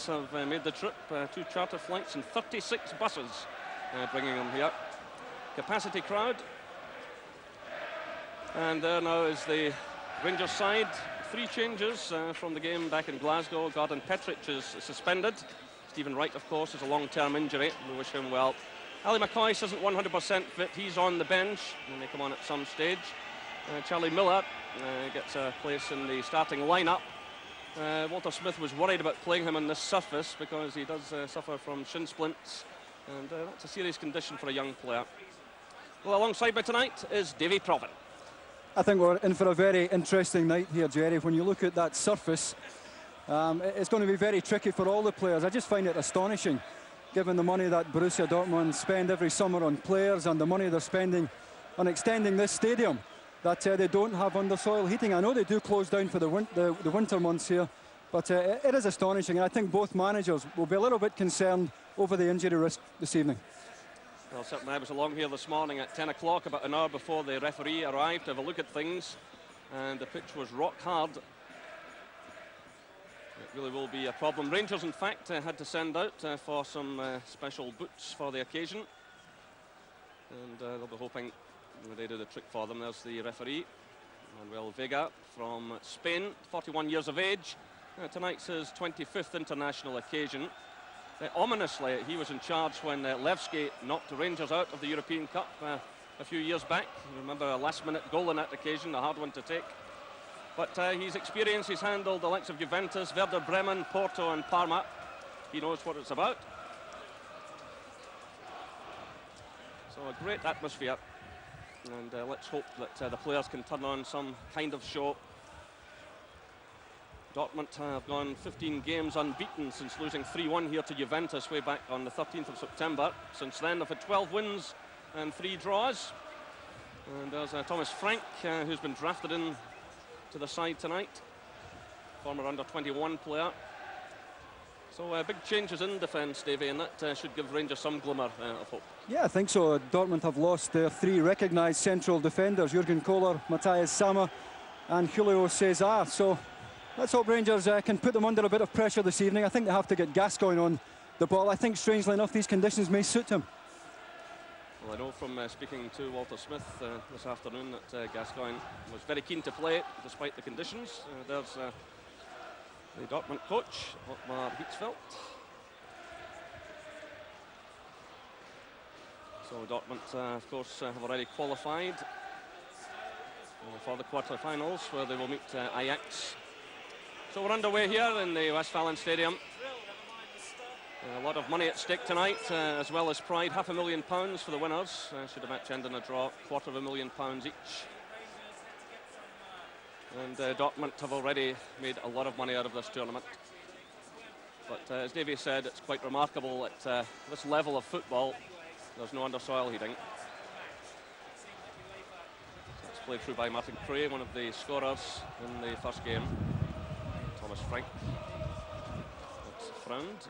have made the trip, 2 charter flights and 36 buses bringing them here. Capacity crowd. And there now is the Rangers side. 3 changes from the game back in Glasgow. Gordon Petric is suspended. Stephen Wright, of course, is a long-term injury. We wish him well. Ali McCoy isn't 100% fit. He's on the bench. He may come on at some stage. Charlie Möller gets a place in the starting lineup. Walter Smith was worried about playing him on this surface because he does suffer from shin splints, and that's a serious condition for a young player. Well, alongside me tonight is Davy Provan. I think we're in for a very interesting night here, Jerry. When you look at that surface, it's going to be very tricky for all the players. I just find it astonishing, given the money that Borussia Dortmund spend every summer on players and the money they're spending on extending this stadium, that they don't have under-soil heating. I know they do close down for the winter months here, but it is astonishing, and I think both managers will be a little bit concerned over the injury risk this evening. Well, certainly I was along here this morning at 10 o'clock, about an hour before the referee arrived, to have a look at things, and the pitch was rock hard. It really will be a problem. Rangers, in fact, had to send out for some special boots for the occasion, and they'll be hoping they do the trick for them. There's the referee, Manuel Vega from Spain, 41 years of age. Tonight's his 25th international occasion. Ominously, he was in charge when Levski knocked Rangers out of the European Cup a few years back. You remember a last-minute goal on that occasion, a hard one to take. But he's experienced, he's handled the likes of Juventus, Werder Bremen, Porto and Parma. He knows what it's about. So a great atmosphere. And let's hope that the players can turn on some kind of show. Dortmund have gone 15 games unbeaten since losing 3-1 here to Juventus way back on the 13th of September. Since then, they've had 12 wins and 3 draws. And there's Thomas Frank, who's been drafted in to the side tonight. Former under-21 player. So big changes in defence, Davey, and that should give Rangers some glimmer of hope. Yeah, I think so. Dortmund have lost their 3 recognised central defenders, Jurgen Kohler, Matthias Sammer and Julio Cesar. So let's hope Rangers can put them under a bit of pressure this evening. I think they have to get Gascoigne on the ball. I think, strangely enough, these conditions may suit him. Well, I know from speaking to Walter Smith this afternoon that Gascoigne was very keen to play despite the conditions. There's the Dortmund coach, Ottmar Hitzfeld. So Dortmund, of course, have already qualified for the quarter-finals, where they will meet Ajax. So we're underway here in the Westfalenstadion. A lot of money at stake tonight, as well as pride. £500,000 for the winners. Should the match end in a draw, £250,000 each. And Dortmund have already made a lot of money out of this tournament. But as Davey said, it's quite remarkable at this level of football, there's no under-soil heating. So it's played through by Martin Cray, one of the scorers in the first game. Thomas Frank looks frowned.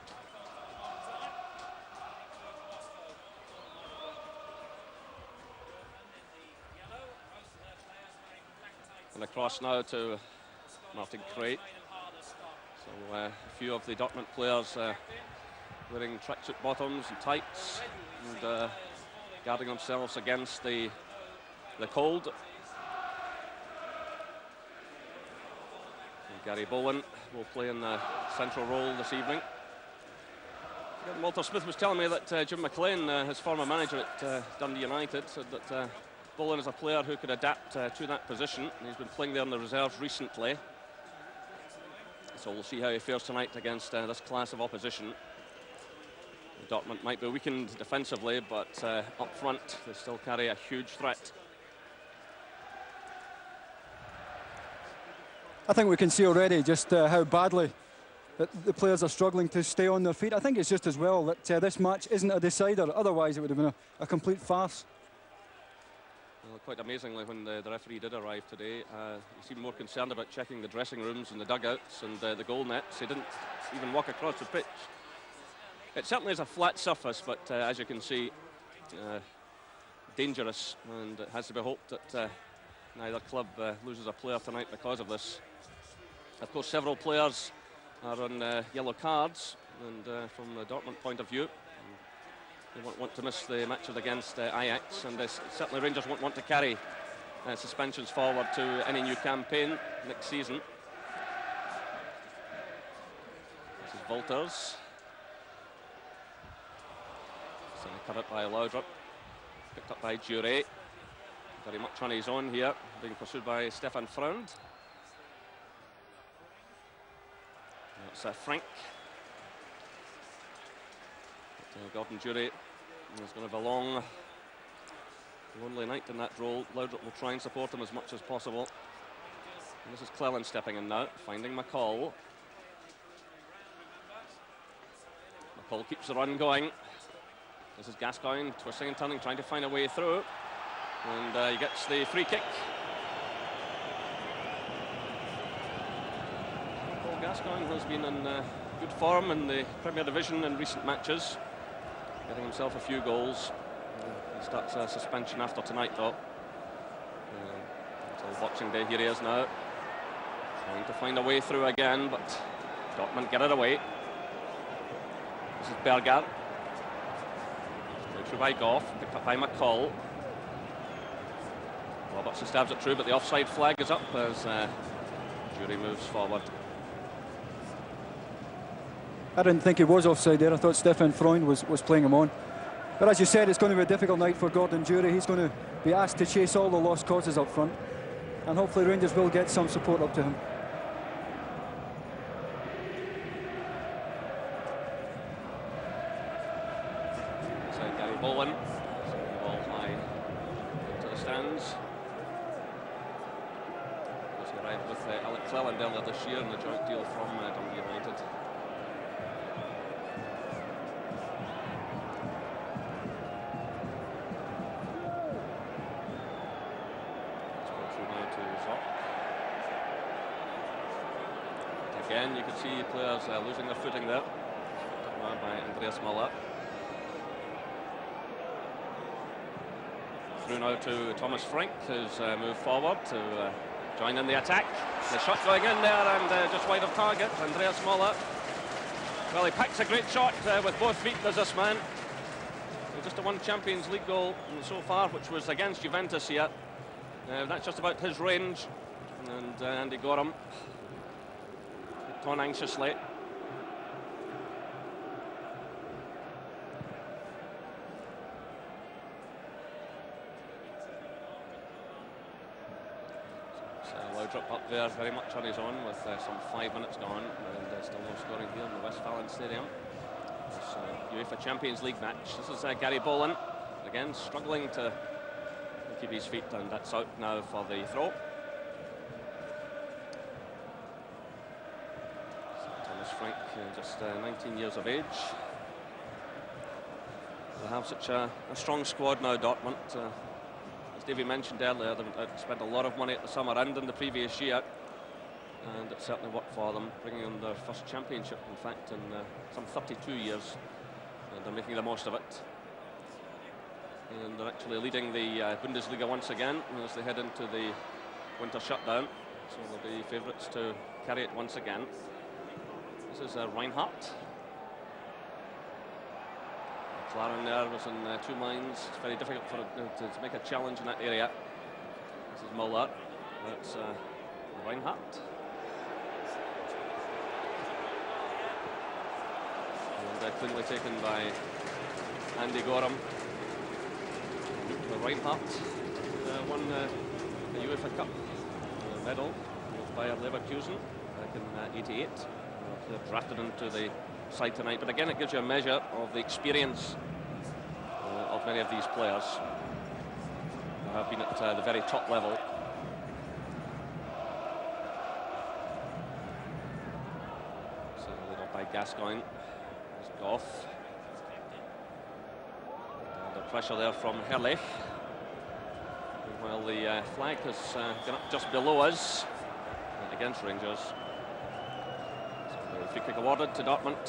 And across now to Martin Cray. So a few of the Dortmund players wearing tracksuit bottoms and tights and guarding themselves against the cold. And Gary Bowen will play in the central role this evening. Walter Smith was telling me that Jim McLean, his former manager at Dundee United, said that Bowen is a player who could adapt to that position. He's been playing there in the reserves recently. So we'll see how he fares tonight against this class of opposition. Dortmund might be weakened defensively, but up front they still carry a huge threat. I think we can see already just how badly the players are struggling to stay on their feet. I think it's just as well that this match isn't a decider. Otherwise it would have been a complete farce. Well, quite amazingly, when the referee did arrive today, he seemed more concerned about checking the dressing rooms and the dugouts and the goal nets. He didn't even walk across the pitch. It certainly is a flat surface, but as you can see, dangerous, and it has to be hoped that neither club loses a player tonight because of this. Of course, several players are on yellow cards, and from the Dortmund point of view, they won't want to miss the matches against Ajax, and certainly Rangers won't want to carry suspensions forward to any new campaign next season. This is Wolters. Cut it by Laudrup, picked up by Durie. Very much on his own here, being pursued by Stefan Freund. That's Frank. But, Gordon Durie is going to have a long, lonely night in that role. Laudrup will try and support him as much as possible. And this is Cleland stepping in now, finding McCall. McCall keeps the run going. This is Gascoigne, twisting and turning, trying to find a way through. And he gets the free kick. Paul Gascoigne has been in good form in the Premier Division in recent matches, getting himself a few goals. He starts a suspension after tonight, though. Until Boxing Day, here he is now. Trying to find a way through again, but Dortmund get it away. This is Berger. Through by Goff, picked up by McCall. Robertson stabs it through, but the offside flag is up as Durie moves forward. I didn't think he was offside there. I thought Stefan Freund was playing him on. But as you said, it's going to be a difficult night for Gordon Durie. He's going to be asked to chase all the lost causes up front. And hopefully Rangers will get some support up to him. Bowen, ball high into the stands. He arrived with Alec Cleland earlier this year in a joint deal from Dundee United. Let's go through now to Zock. Again, you can see players losing their footing there. Picked up by Andreas Möller. Through now to Thomas Frank, who's moved forward to join in the attack. The shot going in there and just wide of target. Andreas Möller. Well, he packs a great shot with both feet, does this man. Just a one Champions League goal so far, which was against Juventus here. That's just about his range. And Andy Gorham looked on anxiously. Laudrup up there very much on his own with some 5 minutes gone, and still no scoring here in the Westfalenstadion. This UEFA Champions League match. This is Gary Boland, again struggling to keep his feet, and that's out now for the throw. Thomas Frank, just 19 years of age. They have such a strong squad now, Dortmund. As Davey mentioned earlier, they've spent a lot of money at the summer and in the previous year, and it certainly worked for them, bringing in their first championship, in fact, in some 32 years, and they're making the most of it. And they're actually leading the Bundesliga once again as they head into the winter shutdown, so they'll be favourites to carry it once again. This is Reinhardt. McLaren there was in 2 minds. It's very difficult for to make a challenge in that area. This is Möller. That's Reinhardt. And cleanly taken by Andy Gorham. Reinhardt won the UEFA Cup medal with Bayer Leverkusen back in '88. They're drafted into the side tonight, but again it gives you a measure of the experience of many of these players who have been at the very top level. So led up by Gascoigne. There's Goff. Under pressure there from Herrlich. While the flag has gone up just below us against Rangers. Free kick awarded to Dortmund.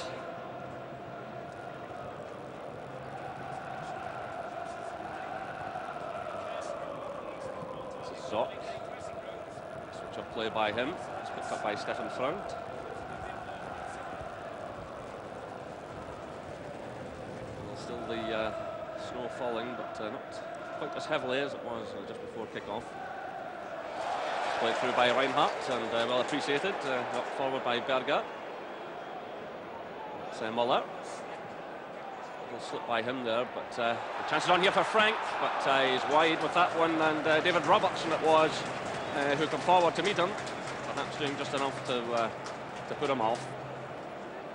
This is Zock. Switch of play by him. It's picked up by Stefan Freund. Still the snow falling, but not quite as heavily as it was just before kick-off. Played through by Reinhardt and well appreciated. Knocked forward by Berger. It's Möller. Will slip by him there, but the chance is on here for Frank, but he's wide with that one, and David Robertson it was who come forward to meet him, but that's doing just enough to put him off.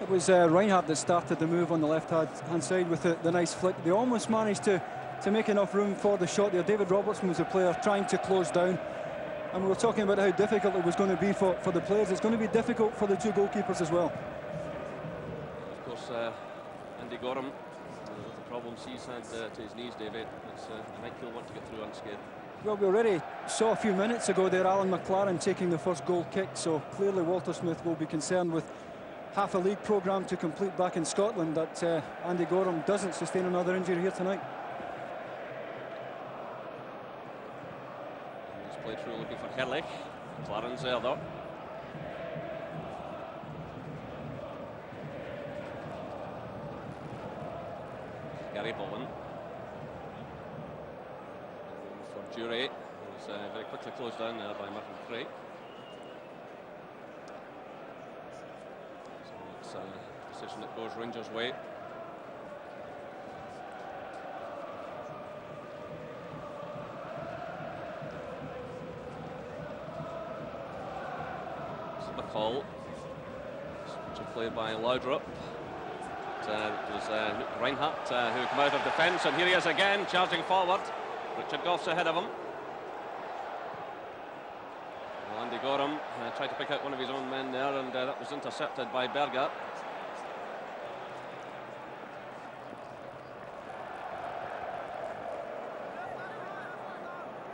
It was Reinhardt that started the move on the left-hand side with the nice flick. They almost managed to make enough room for the shot there. David Robertson was the player trying to close down, and we were talking about how difficult it was going to be for the players. It's going to be difficult for the two goalkeepers as well. Of course, Andy Gorham, with the problems he's had to his knees, David, I think he'll want to get through unscathed. Well, we already saw a few minutes ago there Alan McLaren taking the first goal kick, so clearly Walter Smith will be concerned with half a league programme to complete back in Scotland, that Andy Gorham doesn't sustain another injury here tonight. He's played through looking for Herrlich. McLaren's there though. Gary Bowen. For Durie, who's very quickly closed down there by Martin Craig. It's a decision that goes Rangers' way. It's McCall. It's played by Laudrup. It was Reinhardt who came out of defence, and here he is again, charging forward. Richard Goff's ahead of him. Well, Andy Gorham tried to pick out one of his own men there, and that was intercepted by Berger.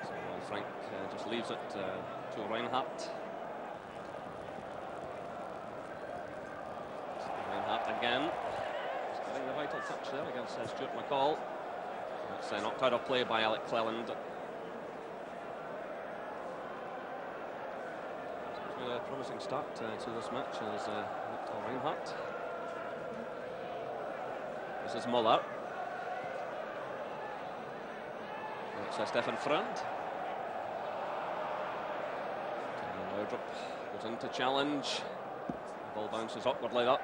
So Frank just leaves it to Reinhardt. Reinhardt again. He's getting the vital touch there against Stuart McCall. It's knocked out of play by Alec Cleland. It's been a promising start to this match as Victor Reinhardt. This is Möller. It's Stefan Freund. Laudrup goes in to challenge. The ball bounces awkwardly up.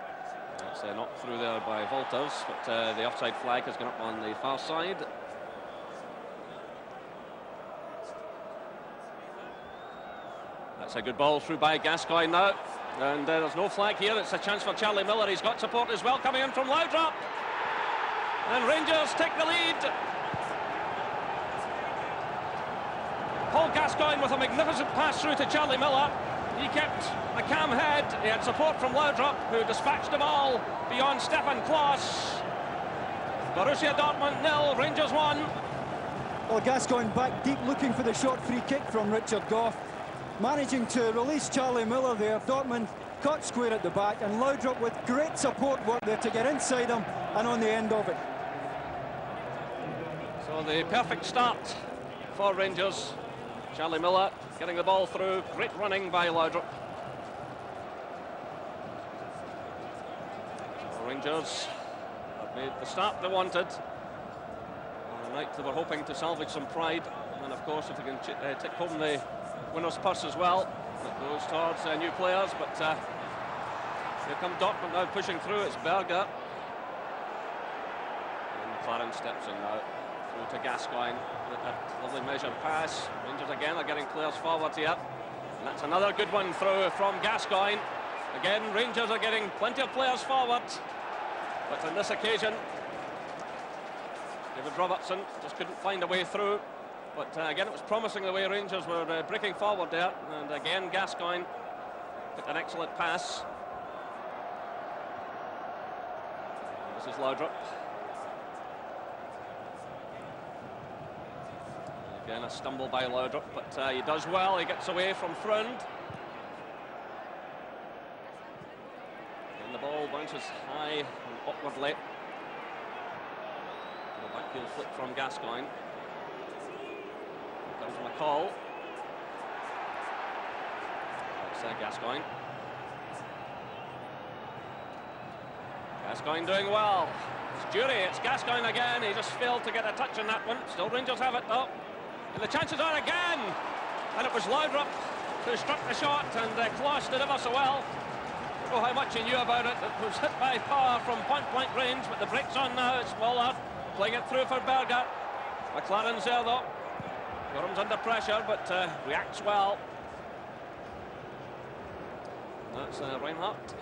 It's knocked through there by Walters, but the offside flag has gone up on the far side. That's a good ball through by Gascoigne now, and there's no flag here. It's a chance for Charlie Möller. He's got support as well coming in from Laudrup, and Rangers take the lead. Paul Gascoigne with a magnificent pass through to Charlie Möller. He kept a calm head. He had support from Laudrup, who dispatched the ball beyond Stefan Klos. Borussia Dortmund 0, Rangers 1. Well, Gascoigne back deep looking for the short free kick from Richard Goff, managing to release Charlie Möller there. Dortmund caught square at the back, and Laudrup with great support work there to get inside him and on the end of it. So the perfect start for Rangers. Charlie Möller getting the ball through, great running by Laudrup. Rangers have made the start they wanted. Tonight they were hoping to salvage some pride, and of course if they can take home the winner's purse as well, that goes towards new players. But here come Dortmund now pushing through. It's Berger, and McLaren steps in now. To Gascoigne with that lovely measured pass. Rangers again are getting players forward here, and that's another good one through from Gascoigne. Again, Rangers are getting plenty of players forward, but on this occasion David Robertson just couldn't find a way through. But again, it was promising the way Rangers were breaking forward there, and again Gascoigne took an excellent pass. This is Laudrup. Again, a stumble by Laudrup, but he does well. He gets away from Freund. And the ball bounces high and awkwardly. And a backheel flick from Gascoigne. Comes McCall. That's Gascoigne. Gascoigne doing well. It's Durie, it's Gascoigne again. He just failed to get a touch on that one. Still Rangers have it though. And the chances are again. And it was Laudrup who struck the shot, and Klaus did ever so well. I don't know how much he knew about it. It was hit by power from point-blank range, but the break's on now. It's Möller playing it through for Vega. McLaren's there though. Gorham's under pressure, but reacts well. That's Reinhardt.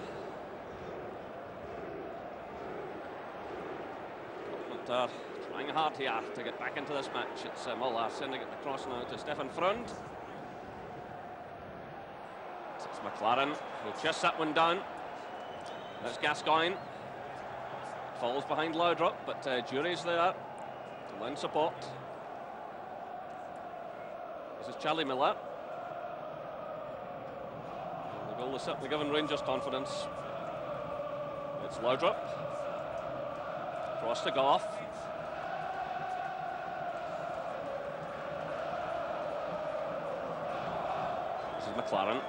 Dortmund are trying hard here to get back into this match. It's Möller sending it across now to Stefan Freund. It's McLaren who'll chase that one down. That's Gascoigne. Falls behind Laudrup, but Durie's there to lend support. This is Charlie Möller. And the goal has certainly given Rangers confidence. It's Laudrup. Cross to Goff. This is McLaren.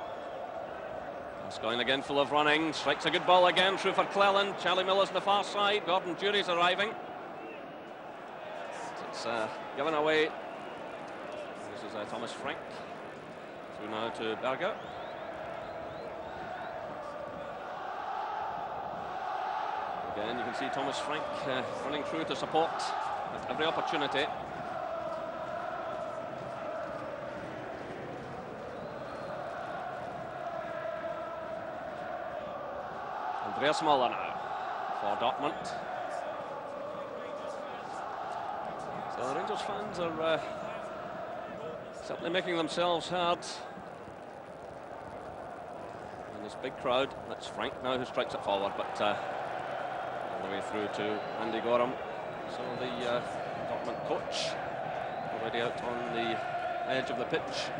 Gascoigne again full of running, strikes a good ball again through for Cleland. Charlie Miller's on the far side, Gordon Durie's arriving. It's given away. This is Thomas Frank. Through now to Berger. Again you can see Thomas Frank running through to support at every opportunity. Andreas Möller now for Dortmund. So the Rangers fans are certainly making themselves heard. And this big crowd. That's Frank now who strikes it forward, but all the way through to Andy Gorham. So the Dortmund coach already out on the edge of the pitch.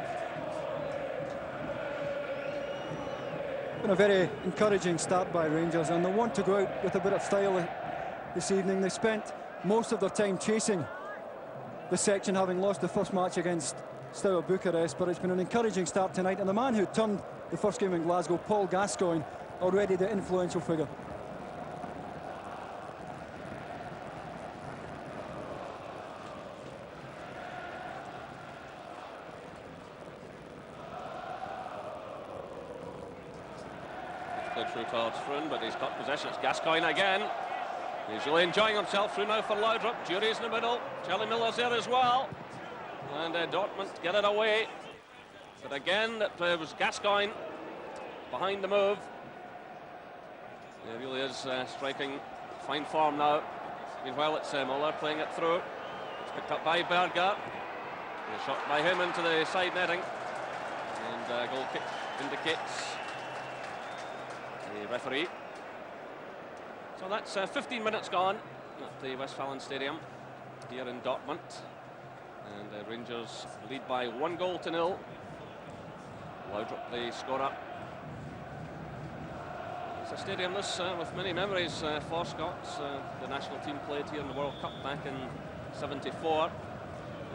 Been a very encouraging start by Rangers, and they want to go out with a bit of style this evening. They spent most of their time chasing the section, having lost the first match against Steaua Bucharest, but it's been an encouraging start tonight, and the man who turned the first game in Glasgow, Paul Gascoigne, already the influential figure. Through towards Freund, but he's got possession. It's Gascoigne again. He's really enjoying himself through now for Laudrup. Durie's in the middle. Charlie Miller's there as well. And Dortmund get it away. But again, it was Gascoigne behind the move. He really is striking fine form now. Meanwhile, it's Möller playing it through. It's picked up by Berger. A shot by him into the side netting. And goal kick indicates the referee. So that's 15 minutes gone at the Westfalenstadion here in Dortmund, and Rangers lead by 1-0. Laudrup the scorer. It's a stadium this with many memories for Scots. The national team played here in the World Cup back in '74,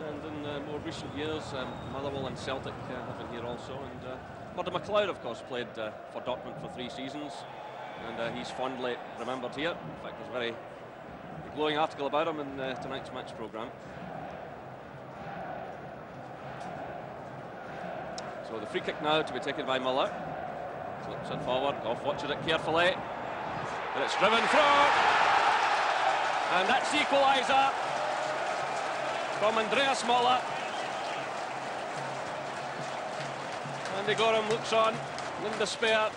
and in more recent years Motherwell and Celtic have been here also, and Murdo McLeod, of course, played for Dortmund for 3 seasons, and he's fondly remembered here. In fact, there's a very glowing article about him in tonight's match programme. So the free kick now to be taken by Möller. Slips it forward, Goff watches it carefully, and it's driven through, and that's the equaliser from Andreas Möller. Andy Gorham looks on in despair.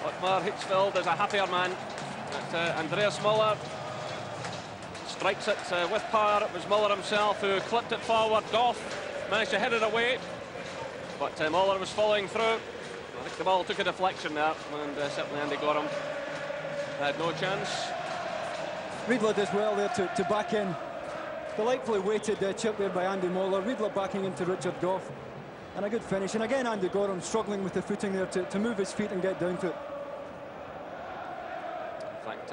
Otmar Hitzfeld is a happier man. But Andreas Möller strikes it with power. It was Möller himself who clipped it forward. Goff managed to head it away, but Möller was following through. I think the ball took a deflection there, and certainly Andy Gorham had no chance. Riedle does well there to back in. Delightfully weighted chip there by Andy Möller. Riedle backing into Richard Goff. And a good finish, and again Andy Gorham struggling with the footing there to move his feet and get down to it. In fact,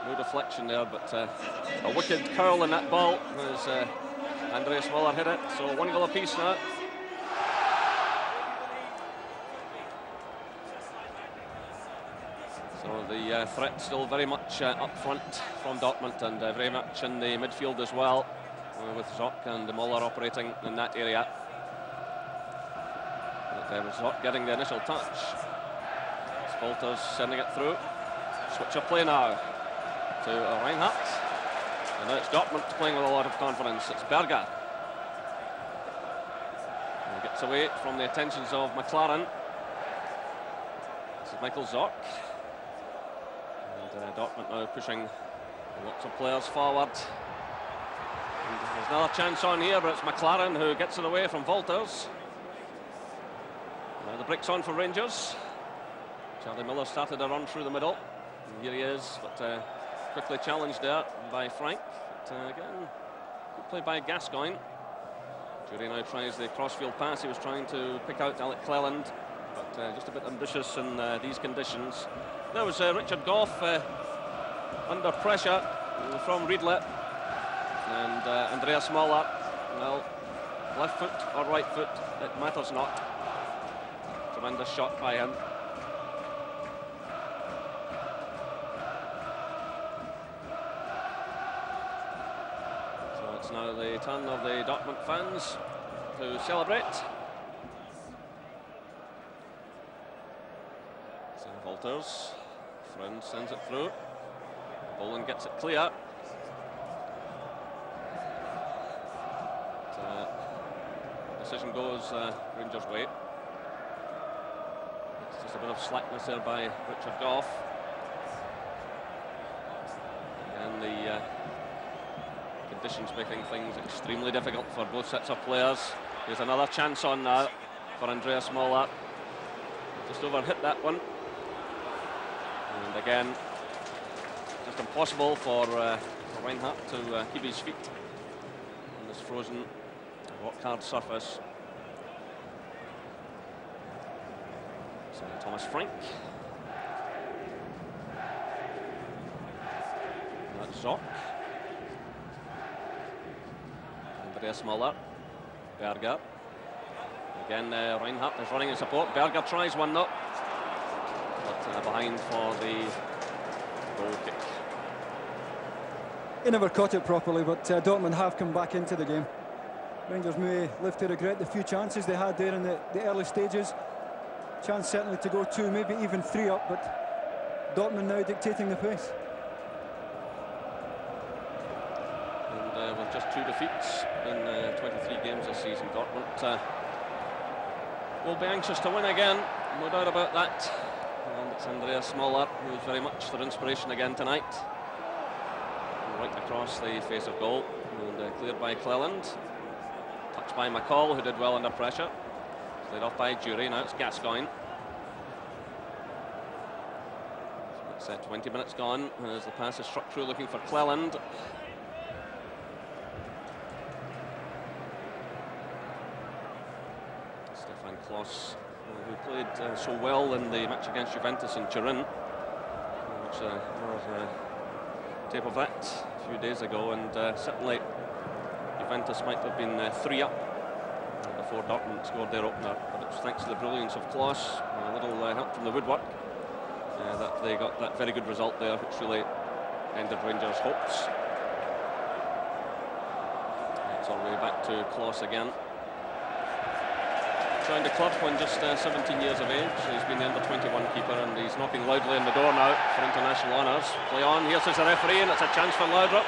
no deflection there, but a wicked curl in that ball as Andreas Möller hit it. So 1-0 apiece now. So the the threat still very much up front from Dortmund, and very much in the midfield as well, with Zock and Möller operating in that area. But with Zock getting the initial touch. Wolters sending it through. Switch of play now to Reinhardt. And now it's Dortmund playing with a lot of confidence. It's Berger. And he gets away from the attentions of McLaren. This is Michael Zock. And Dortmund now pushing lots of players forward. And there's another chance on here, but it's McLaren who gets it away from Wolters. Now the break's on for Rangers. Charlie Möller started a run through the middle. And here he is, but quickly challenged there by Frank. But again, good play by Gascoigne. Durie now tries the crossfield pass. He was trying to pick out Alec Cleland, but just a bit ambitious in these conditions. There was Richard Gough under pressure from Riedle. And Andreas Möller, well, left foot or right foot, it matters not. Tremendous shot by him. It's now the turn of the Dortmund fans to celebrate. So Wolters, Friend sends it through. Boland gets it clear. Decision goes Rangers' way. It's just a bit of slackness there by Richard Gough. And the conditions making things extremely difficult for both sets of players. Here's another chance on now for Andreas Möller. Just overhit that one. And again, just impossible for Reinhardt to keep his feet on this frozen rock-hard surface. So Thomas Frank. That's Zock. Andreas Möller. Berger. Again, Reinhardt is running in support. Berger tries one though, but behind for the goal kick. He never caught it properly, but Dortmund have come back into the game. Rangers may live to regret the few chances they had there in the early stages. Chance certainly to go 2, maybe even 3 up, but Dortmund now dictating the pace. And with just 2 defeats in 23 games this season, Dortmund will be anxious to win again, no doubt about that. And it's Andreas Möller who is very much their inspiration again tonight. And right across the face of goal, and cleared by Cleland. Touched by McCall, who did well under pressure. Played off by Durie, now it's Gascoigne. So it's 20 minutes gone as the pass is struck through looking for Cleland. Stefan Klos, who played so well in the match against Juventus in Turin, which there was a tape of that a few days ago, and certainly Juventus might have been 3 up before Dortmund scored their opener, but it was thanks to the brilliance of Klos, a little help from the woodwork, that they got that very good result there, which really ended Rangers' hopes. It's all the way back to Klos again. Joined the club when just 17 years of age. He's been the under-21 keeper, and he's knocking loudly on the door now for international honours. Play on, here says the referee, and it's a chance for Laudrup.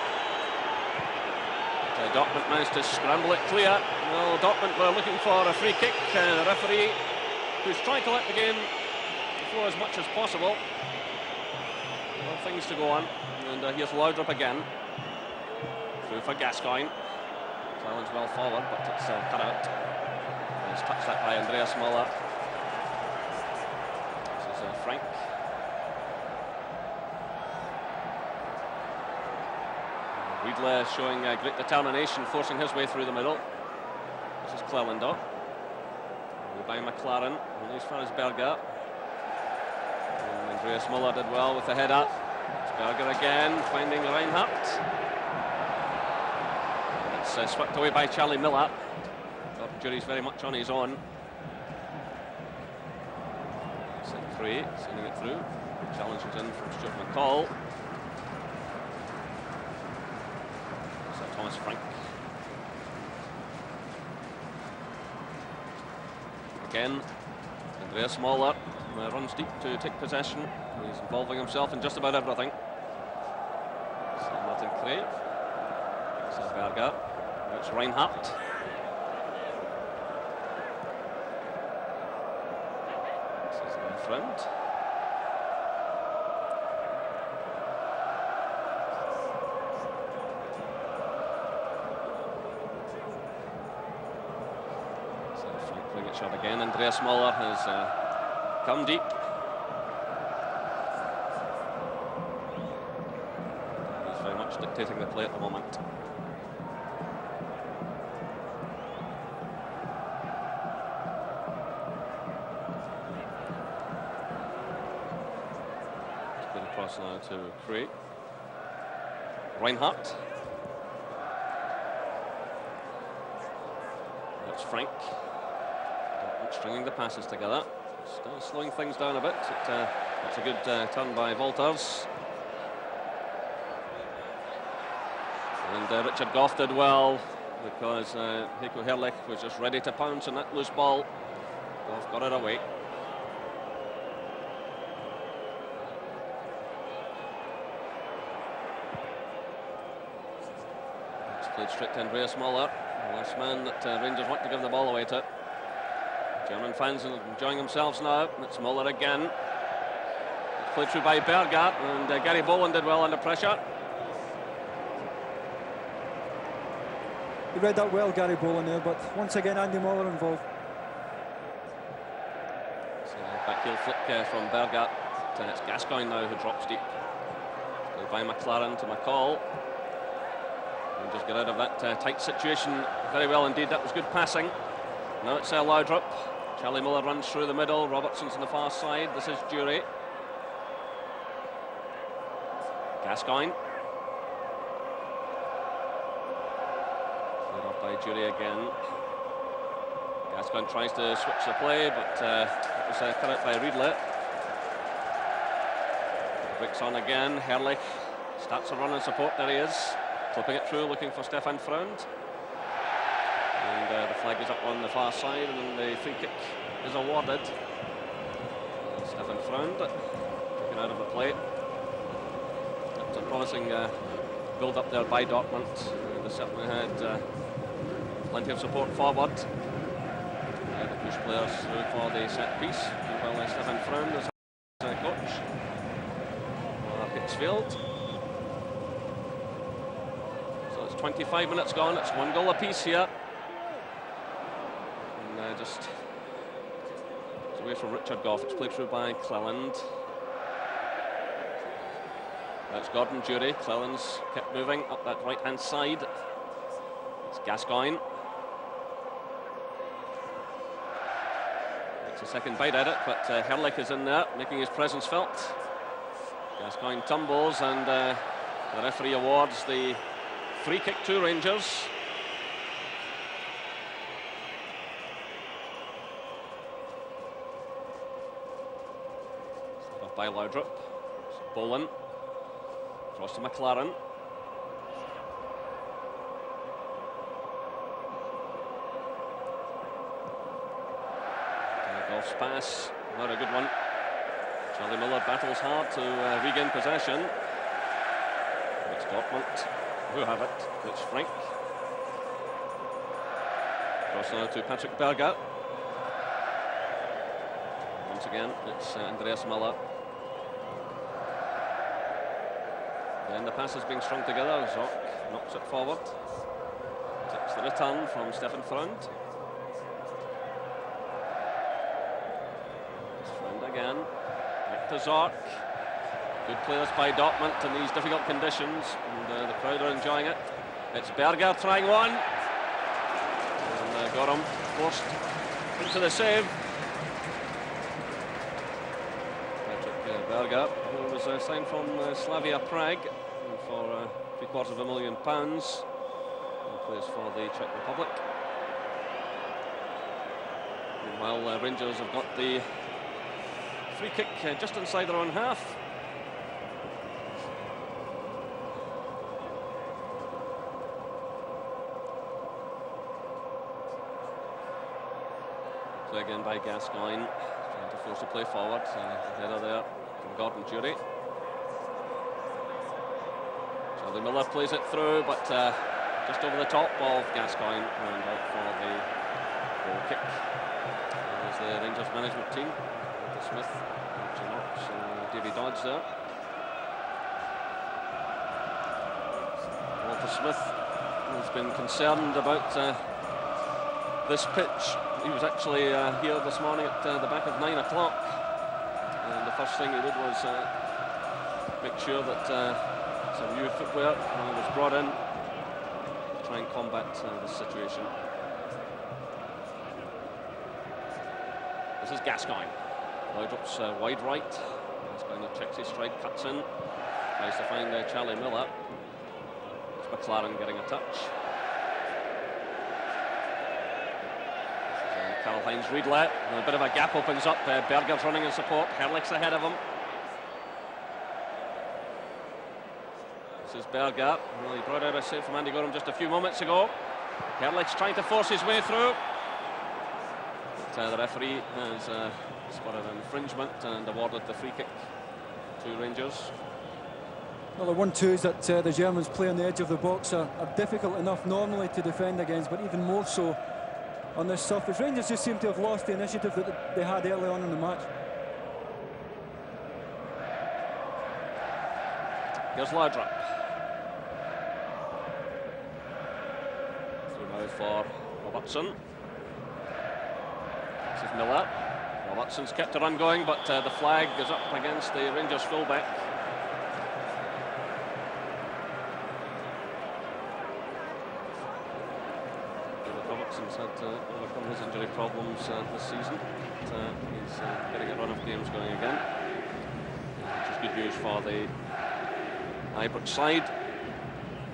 Dortmund managed to scramble it clear. Well, Dortmund were looking for a free kick. The referee, who's trying to let the game flow as much as possible. Well, things to go on. And here's Laudrup again. Through for Gascoigne. Challenge well forward, but it's cut out. He's touched that by Andreas Möller. This is Frank. Riedle showing great determination, forcing his way through the middle. This is Cleland by McLaren, only as far as Berger. And Andreas Möller did well with the header. It's Berger again, finding Reinhardt. It's swept away by Charlie Möller. Durie's very much on his own. Sending it through. Challenge is in from Stuart McCall. So Thomas Frank. Again, Andreas Möller runs deep to take possession. He's involving himself in just about everything. So Martin Craig. So Berger. Now it's Reinhardt. This is my friend. Shot again. Andreas Möller has come deep. He's very much dictating the play at the moment. Good across now to Craig. Reinhardt. That's Frank. Stringing the passes together, still slowing things down a bit. It's a good turn by Wolters. And Richard Goff did well because Heiko Herrlich was just ready to pounce on that loose ball. Goff got it away. It's played straight to Andreas Möller, the last man that Rangers want to give the ball away to. German fans are enjoying themselves now. It's Möller again. It's played through by Berger, and Gary Boland did well under pressure. He read that well, Gary Boland there, but once again Andy Möller involved. So back heel flick from Berger. It's Gascoigne now who drops deep. Played by McLaren to McCall. And just get out of that tight situation very well indeed. That was good passing. Now it's Laudrup. Charlie Miller runs through the middle. Robertson's on the far side. This is Durie. Gascoigne. Played off by Durie again. Gascoigne tries to switch the play, but it was cut out by Riedle. Breaks on again. Herrlich starts a run and support. There he is. Clipping it through, looking for Stefan Freund. And the flag is up on the far side, and the free kick is awarded. Stefan Freund taken out of the play. It's a promising build-up there by Dortmund. They certainly had plenty of support forward. They push players through for the set piece. Well, Stefan Freund is coach for Hicksfield. So it's 25 minutes gone. It's 1 goal apiece here. Just it's away from Richard Goff. It's played through by Cleland. That's Gordon Durie. Cleland's kept moving up that right-hand side. It's Gascoigne. It's a second bite at it, but Herrlich is in there, making his presence felt. Gascoigne tumbles, and the referee awards the free kick to Rangers. By Laudrup. Boland. Cross to McLaren. Goff's pass. Not a good one. Charlie Miller battles hard to regain possession. It's Dortmund who have it. It's Frank. Cross now to Patrick Berger. Once again, it's Andreas Möller. Then the pass is being strung together. Zorc knocks it forward. Takes the return from Stefan Freund. Freund again. Back to Zorc. Good players by Dortmund in these difficult conditions, and the crowd are enjoying it. It's Berger trying one. And got him forced into the save. Patrick Berger, who was signed from Slavia Prague for £750,000. He plays for the Czech Republic. Meanwhile, Rangers have got the free kick just inside their own half. Play again by Gascoigne, trying to force the play forward. The header there from Gordon Durie. Charlie Möller plays it through, but just over the top of Gascoigne and out for the goal kick. There's the Rangers management team, Smith, Jim Ox, and Davy Dodds there. Walter Smith has been concerned about this pitch. He was actually here this morning at the back of 9 o'clock, and the first thing he did was make sure that some new footwear was brought in to try and combat this situation. This is Gascoigne. Laudrup's wide right. Gascoigne checks his stride, cuts in, tries to find Charlie Möller. It's McLaren getting a touch. Karl-Heinz Riedle, a bit of a gap opens up. Berger's running in support. Herrlich's ahead of him. This is Berger. Well, he brought out a save from Andy Gorham just a few moments ago. Herrlich's trying to force his way through. But, the referee has spotted an infringement and awarded the free kick to Rangers. Well, the 1-2s that the Germans play on the edge of the box are difficult enough normally to defend against, but even more so on this surface. Rangers just seem to have lost the initiative that they had early on in the match. Here's Laudrup. Through now for Robertson. This is Möller. Robertson's kept the run going, but the flag is up against the Rangers fullback. Robertson's had to overcome his injury problems this season. But, he's getting a run of games going again, which is good news for the Ibrox side.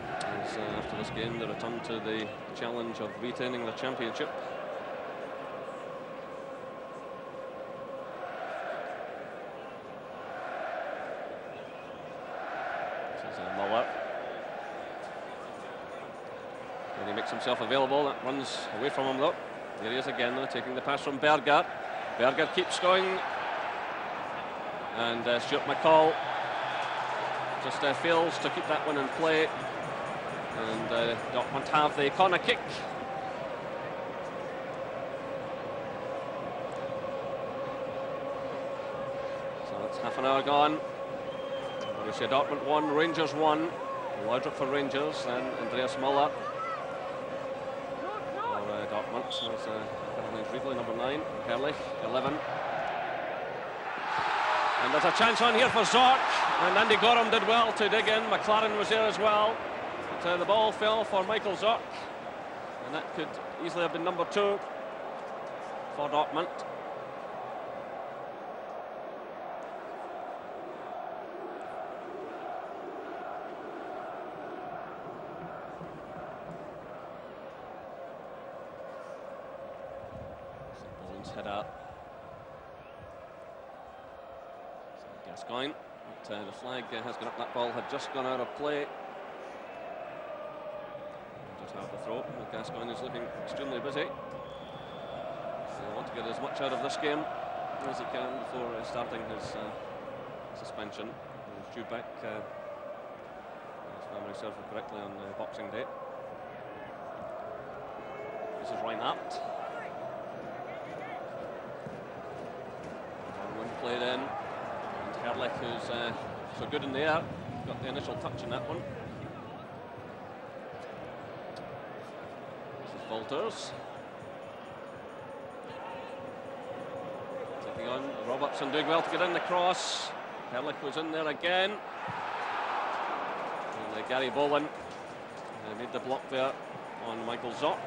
As after this game, they return to the challenge of retaining the championship. This is Möller. And he makes himself available. That runs away from him though. There he is again now, taking the pass from Berger. Berger keeps going. And Stuart McCall just fails to keep that one in play. And Dortmund have the corner kick. So that's half an hour gone. Borussia Dortmund 1, Rangers 1. Laudrup for Rangers, then Andreas Möller for Dortmund. So it's Karl-Heinz Riedle, number 9, Herrlich, 11. And there's a chance on here for Zorc, and Andy Gorham did well to dig in. McLaren was there as well. But the ball fell for Michael Zorc, and that could easily have been number 2 for Dortmund. Ball's head up. Gascoigne, but the flag has gone up. That ball had just gone out of play. Just have the throw. Gascoigne is looking extremely busy. So he wants to get as much out of this game as he can before starting his suspension. He's due back, if memory serves me correctly, on Boxing Day. This is Reinhardt. One played in. Herrlich, who's so good in the air, got the initial touch in that one. This is Walters. Taking on Robertson, doing well to get in the cross. Herrlich was in there again. And Gary Boland made the block there on Michael Zorc.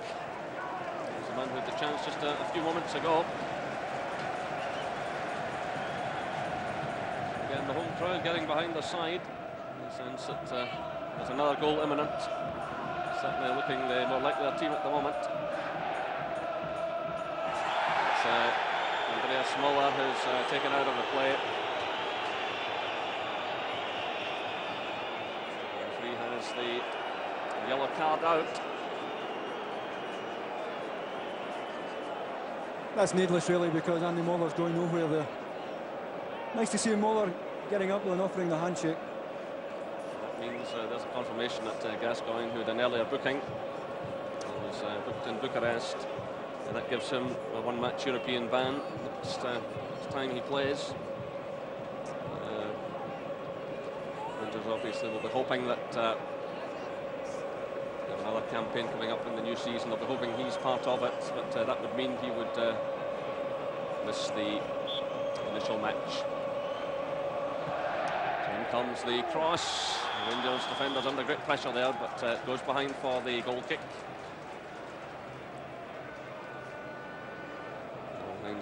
He's the man who had the chance just a few moments ago. Again, the home crowd getting behind the side in the sense that there's another goal imminent. Certainly looking the more likely team at the moment. It's Andreas Möller, who's taken out of the play. The referee has the yellow card out. That's needless, really, because Andy Möller's going nowhere there. Nice to see Möller getting up and offering the handshake. That means there's a confirmation that Gascoigne, who had an earlier booking, was booked in Bucharest. That gives him a one-match European ban next time he plays. Rangers obviously will be hoping that they have another campaign coming up in the new season. They'll be hoping he's part of it, but that would mean he would miss the initial match. So in comes the cross. The Rangers defenders under great pressure there, but goes behind for the goal kick.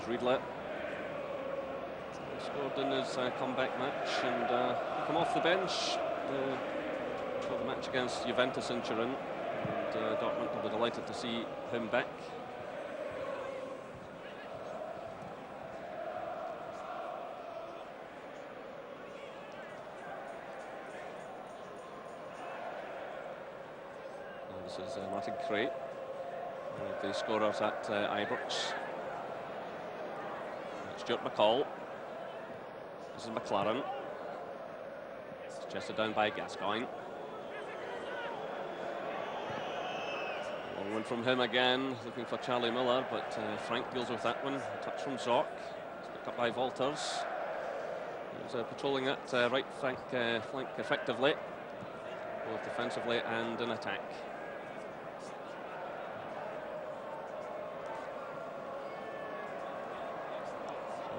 Riedle scored in his comeback match and come off the bench for the match against Juventus in Turin, and Dortmund will be delighted to see him back. Now this is Martin Cray, one of the scorers at Ibrox. Stuart McCall. This is McLaren. It's chested down by Gascoigne. Long one from him again, looking for Charlie Möller, but Frank deals with that one. A touch from Zorc. It's picked up by Walters. He was patrolling that right flank effectively, both defensively and in attack.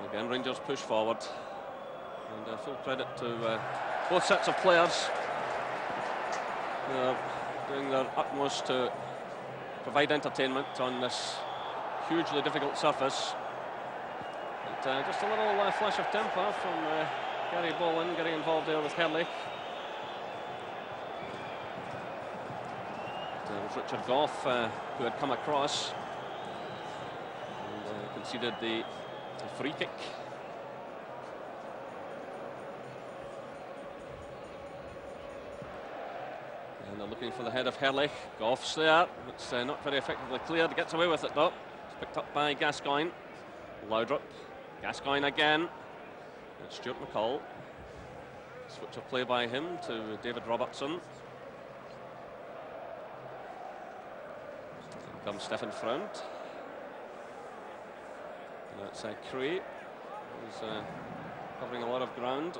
Again, Rangers push forward, and full credit to both sets of players. They're doing their utmost to provide entertainment on this hugely difficult surface. But just a little flash of temper from Gary Bowen getting involved there with Herrlich. It was Richard Gough who had come across and conceded the free kick. And they're looking for the head of Herrlich. Gough's there. It's not very effectively cleared. Gets away with it though. It's picked up by Gascoigne. Laudrup. Gascoigne again. It's Stuart McCall. Switch of play by him to David Robertson. Here comes Stefan Freund. That's Cray, who's covering a lot of ground.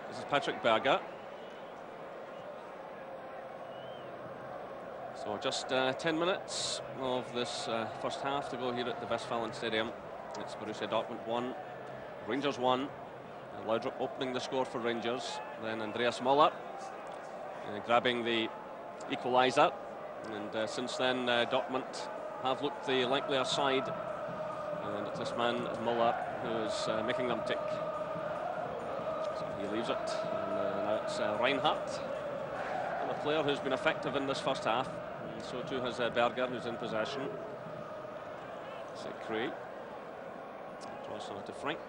This is Patrick Berger. So just 10 minutes of this first half to go here at the Westfalenstadion. It's Borussia Dortmund 1, Rangers 1. Laudrup opening the score for Rangers. Then Andreas Möller grabbing the equaliser. And since then, Dortmund have looked the likelier side. And it's this man, Möller, who's making them tick. So he leaves it. And now it's Reinhardt, a player who's been effective in this first half. And so too has Berger, who's in possession. It's Cray. Cross on to Frank.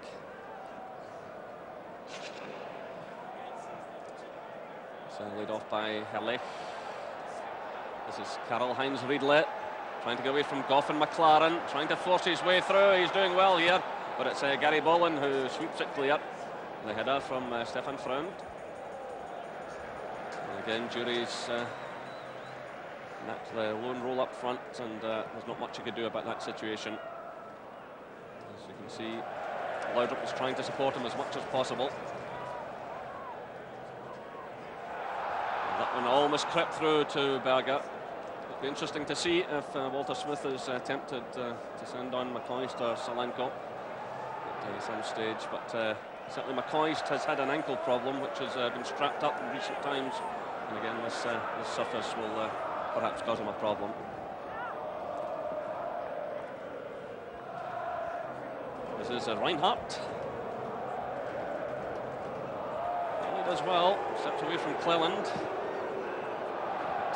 So laid off by Herrlich. This is Karl-Heinz Riedle. Trying to get away from Gough and McLaren, trying to force his way through. He's doing well here, but it's Gary Bowen who sweeps it clear. The header from Stefan Freund. And again, Durie's the lone roll up front, and there's not much he could do about that situation. As you can see, Laudrup is trying to support him as much as possible. And that one almost crept through to Berger. It'll be interesting to see if Walter Smith is tempted to send on McCoist or Solanko at some stage, but certainly McCoist has had an ankle problem which has been strapped up in recent times, and again this surface will perhaps cause him a problem. This is Reinhardt. And he does well, steps away from Cleland.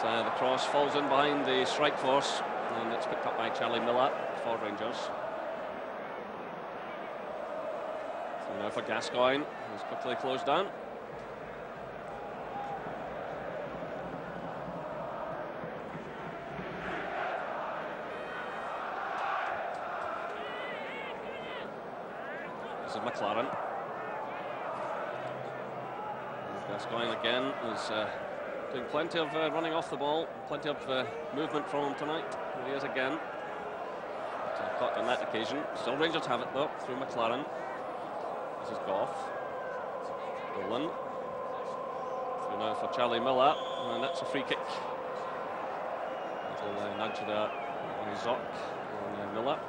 The cross falls in behind the strike force, and it's picked up by Charlie Möller for Rangers. Now for Gascoigne, he's quickly closed down. This is McLaren. Gascoigne again is doing plenty of running off the ball, plenty of movement from him tonight. Here he is again. Caught on that occasion. Still Rangers have it though, through McLaren. This is Goff. Dolan. Through now for Charlie Möller, and that's a free kick. Little nudge there by Zock on Möller.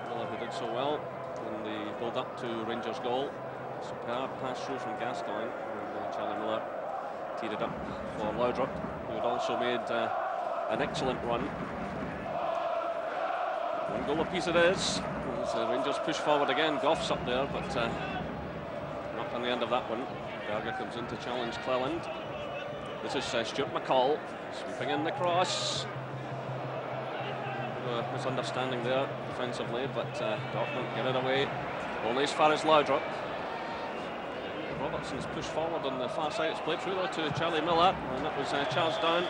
Möller, who did so well in the build-up to Rangers' goal. Superb pass through from Gascoigne, and Charlie Möller teed it up for Laudrup, who had also made an excellent run. One goal apiece it is. As Rangers push forward again, Goff's up there, but not on the end of that one. Vega comes in to challenge Cleland. This is Stuart McCall sweeping in the cross. Misunderstanding there defensively, but Dortmund get it away. Only as far as Laudrup. Robertson's pushed forward on the far side. It's played through though to Charlie Möller, and that was charged down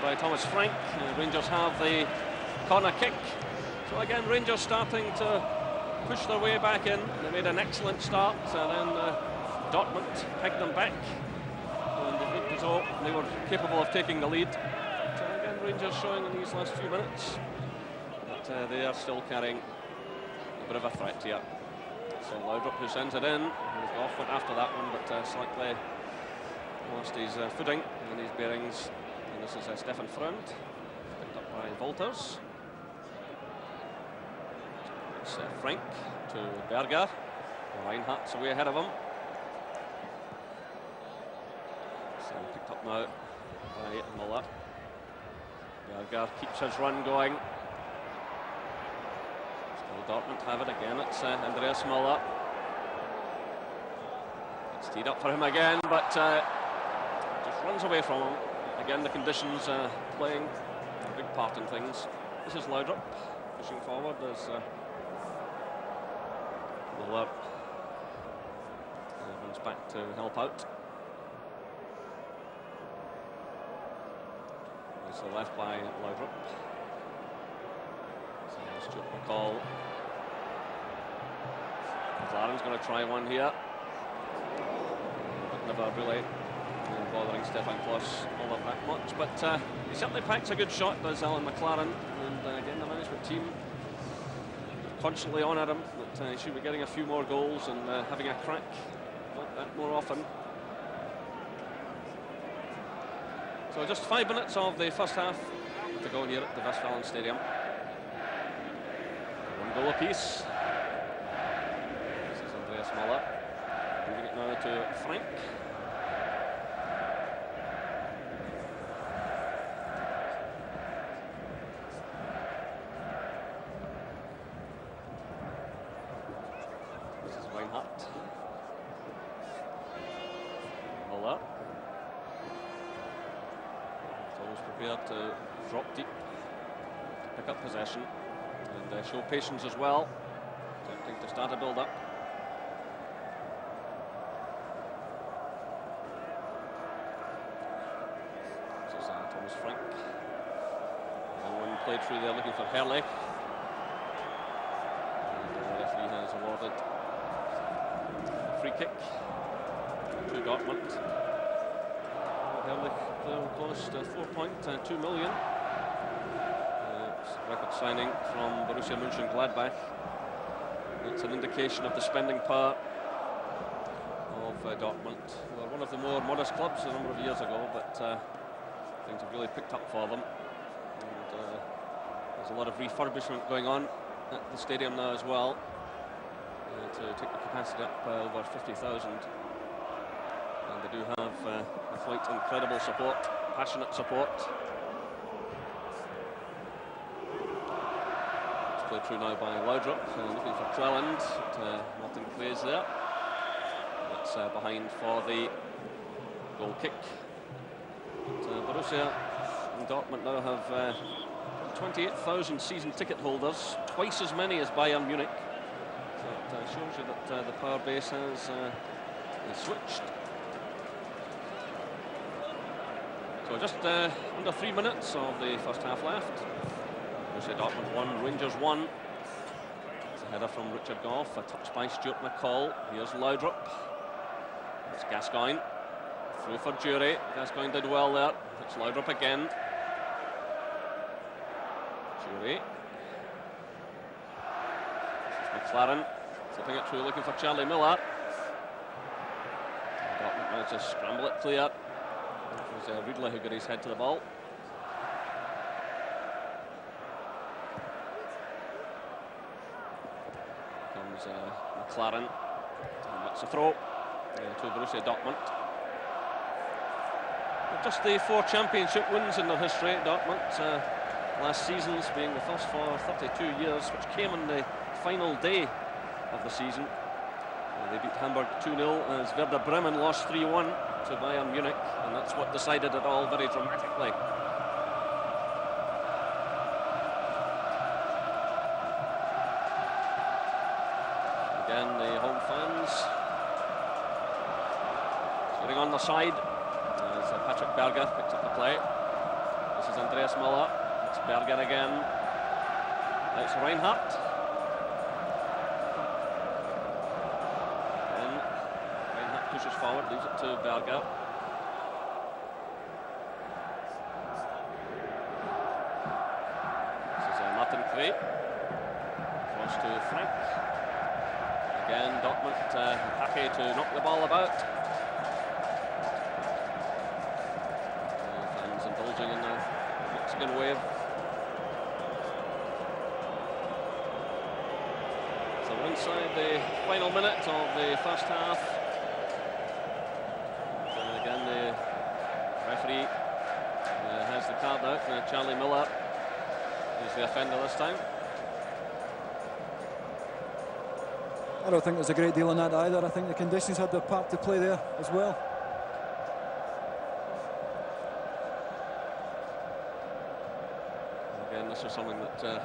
by Thomas Frank. Rangers have the corner kick. So again, Rangers starting to push their way back in. They made an excellent start, and then Dortmund pegged them back, and it looked as though they were capable of taking the lead. So again, Rangers showing in these last few minutes that they are still carrying a bit of a threat here. So Laudrup, who sends it in, moved off after that one, but slightly lost his footing and his bearings. And this is Stefan Freund, picked up by Wolters. It's Frank to Berger. Reinhardt's away ahead of him. So picked up now by Möller. Berger keeps his run going. Dortmund have it again. It's Andreas Möller. It's teed up for him again, but just runs away from him. Again, the conditions playing a big part in things. This is Laudrup pushing forward. There's Möller runs back to help out. It's the left by Laudrup. So Stuart McCall. McLaren's going to try one here, but never really bothering Stefan Kloss all of that much. But he certainly packs a good shot, does Alan McLaren, and again the management team constantly on at him, but he should be getting a few more goals and having a crack like that more often. So just 5 minutes of the first half to go here at the Westfalenstadion. One goal apiece. Möller, moving it now to Frank. This is Reinhardt. Möller. He's always prepared to drop deep, to pick up possession, and show patience as well. Attempting to start a build-up. Frank. And one played through there looking for Herle. And the referee has awarded a free kick to Dortmund. Herle close to 4.2 million. Record signing from Borussia Mönchengladbach. It's an indication of the spending power of Dortmund. They were one of the more modest clubs a number of years ago, but things have really picked up for them, and there's a lot of refurbishment going on at the stadium now as well, to take the capacity up over 50,000, and they do have quite incredible support, passionate support. It's played through now by Laudrup, looking for Cleland, Martin Quays there. That's behind for the goal kick. But Borussia and Dortmund now have 28,000 season ticket holders, twice as many as Bayern Munich. So it shows you that the power base has switched. So just under 3 minutes of the first half left. Borussia Dortmund 1, Rangers 1. It's a header from Richard Goff, a touch by Stuart McCall. Here's Laudrup. It's Gascoigne. Through for Durie. Gascoigne did well there. It's Laudrup again. Durie. McLaren slipping it through, looking for Charlie Möller. Dortmund managed to scramble it clear. It was Riedle who got his head to the ball. Comes McLaren. And that's a throw to Borussia Dortmund. Just the 4 championship wins in their history, Dortmund. Last season's being the first for 32 years, which came on the final day of the season. They beat Hamburg 2-0 as Werder Bremen lost 3-1 to Bayern Munich, and that's what decided it all very dramatically. Again, the home fans cheering on the side as Patrick Berger picks up the play. This is Andreas Möller. It's Berger again. It's Reinhardt. Then Reinhardt pushes forward, leaves it to Berger. This is Martin Kreh. Cross to Frank. Again, Dortmund happy to knock the ball about. Fans indulging in the Mexican wave. So inside the final minute of the first half. And again, the referee has the card out. Charlie Möller is the offender this time. I don't think there's a great deal in that either. I think the conditions had their part to play there as well. Again, this is something that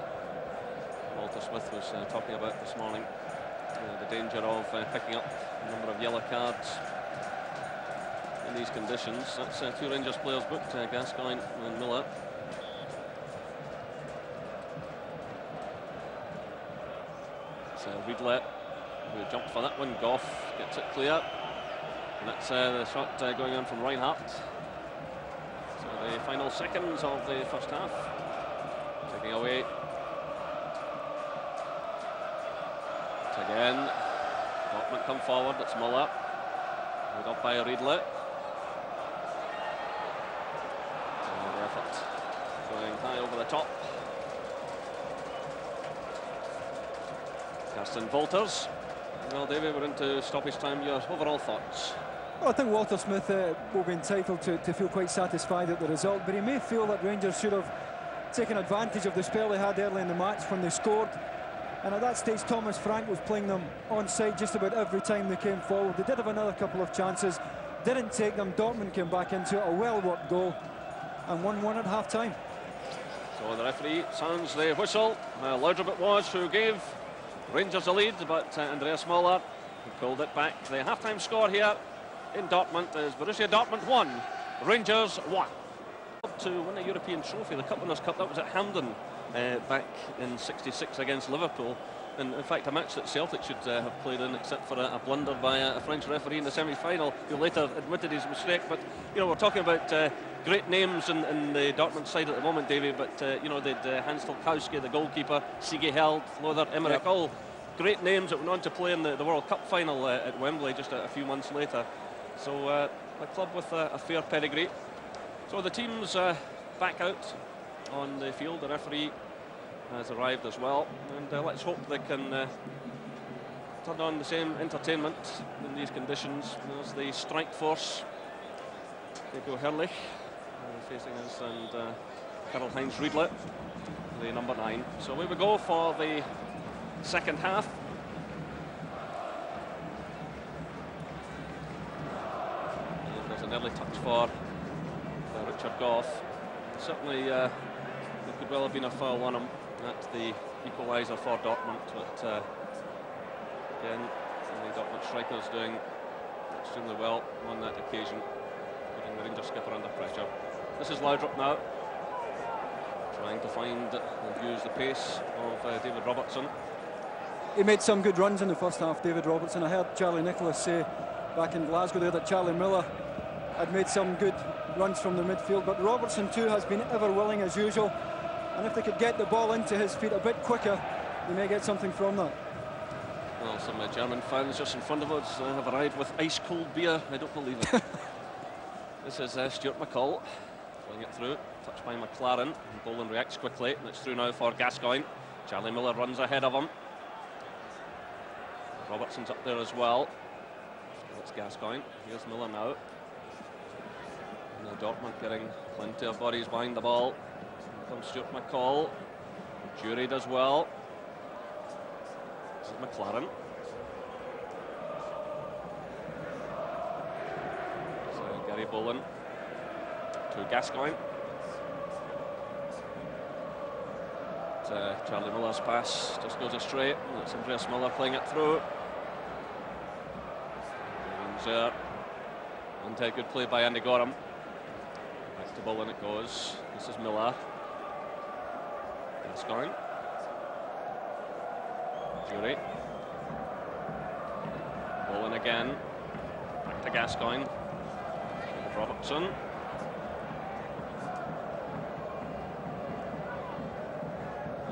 Walter Smith was talking about this morning. The danger of picking up a number of yellow cards in these conditions. That's 2 Rangers players booked, Gascoigne and Möller. It's Riedle who jumped for that one. Goff gets it clear. And that's the shot going on from Reinhardt. So the final seconds of the first half. Taking away. Again, Dortmund come forward. It's Möller. Moved up by Riedle. The effort going high over the top. Karsten Wolters. Well, David, we're into stoppage time. Your overall thoughts? Well, I think Walter Smith will be entitled to feel quite satisfied at the result, but he may feel that Rangers should have taken advantage of the spell they had early in the match when they scored. And at that stage, Thomas Frank was playing them on side just about every time they came forward. They did have another couple of chances, didn't take them. Dortmund came back into it, a well-worked goal, and 1-1 at half-time. So the referee sounds the whistle. Laudrup it was who gave Rangers a lead, but Andreas Möller pulled it back. The half-time score here in Dortmund is Borussia Dortmund 1, Rangers 1. To win a European trophy, the Cup Winners' Cup, that was at Hampden back in '66 against Liverpool. And in fact, a match that Celtic should have played in, except for a blunder by a French referee in the semi-final, who later admitted his mistake. But, you know, we're talking about great names in the Dortmund side at the moment, Davey, but, you know, they'd Hans Tolkowski, the goalkeeper, Sigi Held, Lothar Emmerich, yep. All great names that went on to play in the World Cup final at Wembley just a few months later. So a club with a fair pedigree. So the team's back out on the field. The referee has arrived as well, and let's hope they can turn on the same entertainment in these conditions. There's the strike force, Nico Herrlich facing us, and Karl-Heinz Riedle, the number 9. So we will go for the second half. And there's an early touch for Richard Goff. Certainly there could well have been a foul on him. That's the equaliser for Dortmund, but Again, the Dortmund strikers doing extremely well on that occasion, putting the Rangers skipper under pressure. This is Laudrup now, trying to find and use the pace of David Robertson. He made some good runs in the first half, David Robertson. I heard Charlie Nicholas say back in Glasgow there that Charlie Möller had made some good runs from the midfield, but Robertson too has been ever willing as usual, and if they could get the ball into his feet a bit quicker, they may get something from that. Well, some German fans just in front of us have arrived with ice-cold beer. I don't believe it. This is Stuart McCall, playing it through, touched by McLaren, and Boland reacts quickly, and it's through now for Gascoigne. Charlie Möller runs ahead of him. Robertson's up there as well. It's Gascoigne. Here's Möller now. And Dortmund getting plenty of bodies behind the ball. Here comes Stuart McCall. Durie does well. This is McLaren. So Gary Boland to Gascoigne. Charlie Müller's pass just goes astray. It's Andreas Möller playing it through. And good play by Andy Gorham. Back to Boland it goes. This is Möller. Gascoigne. Durie. Boland again. Back to Gascoigne. Robertson.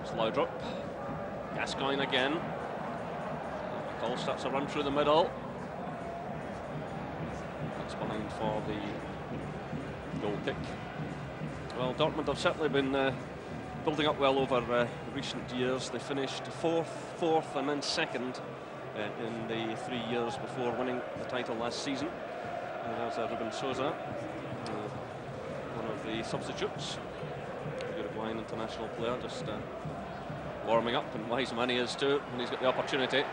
It's Laudrup. Gascoigne again. McCall starts a run through the middle. That's behind for the goal kick. Well, Dortmund have certainly been building up well over recent years. They finished fourth and then second in the 3 years before winning the title last season. There's Ruben Souza, one of the substitutes, Uruguayan international player, just warming up, and wise man he is too when he's got the opportunity.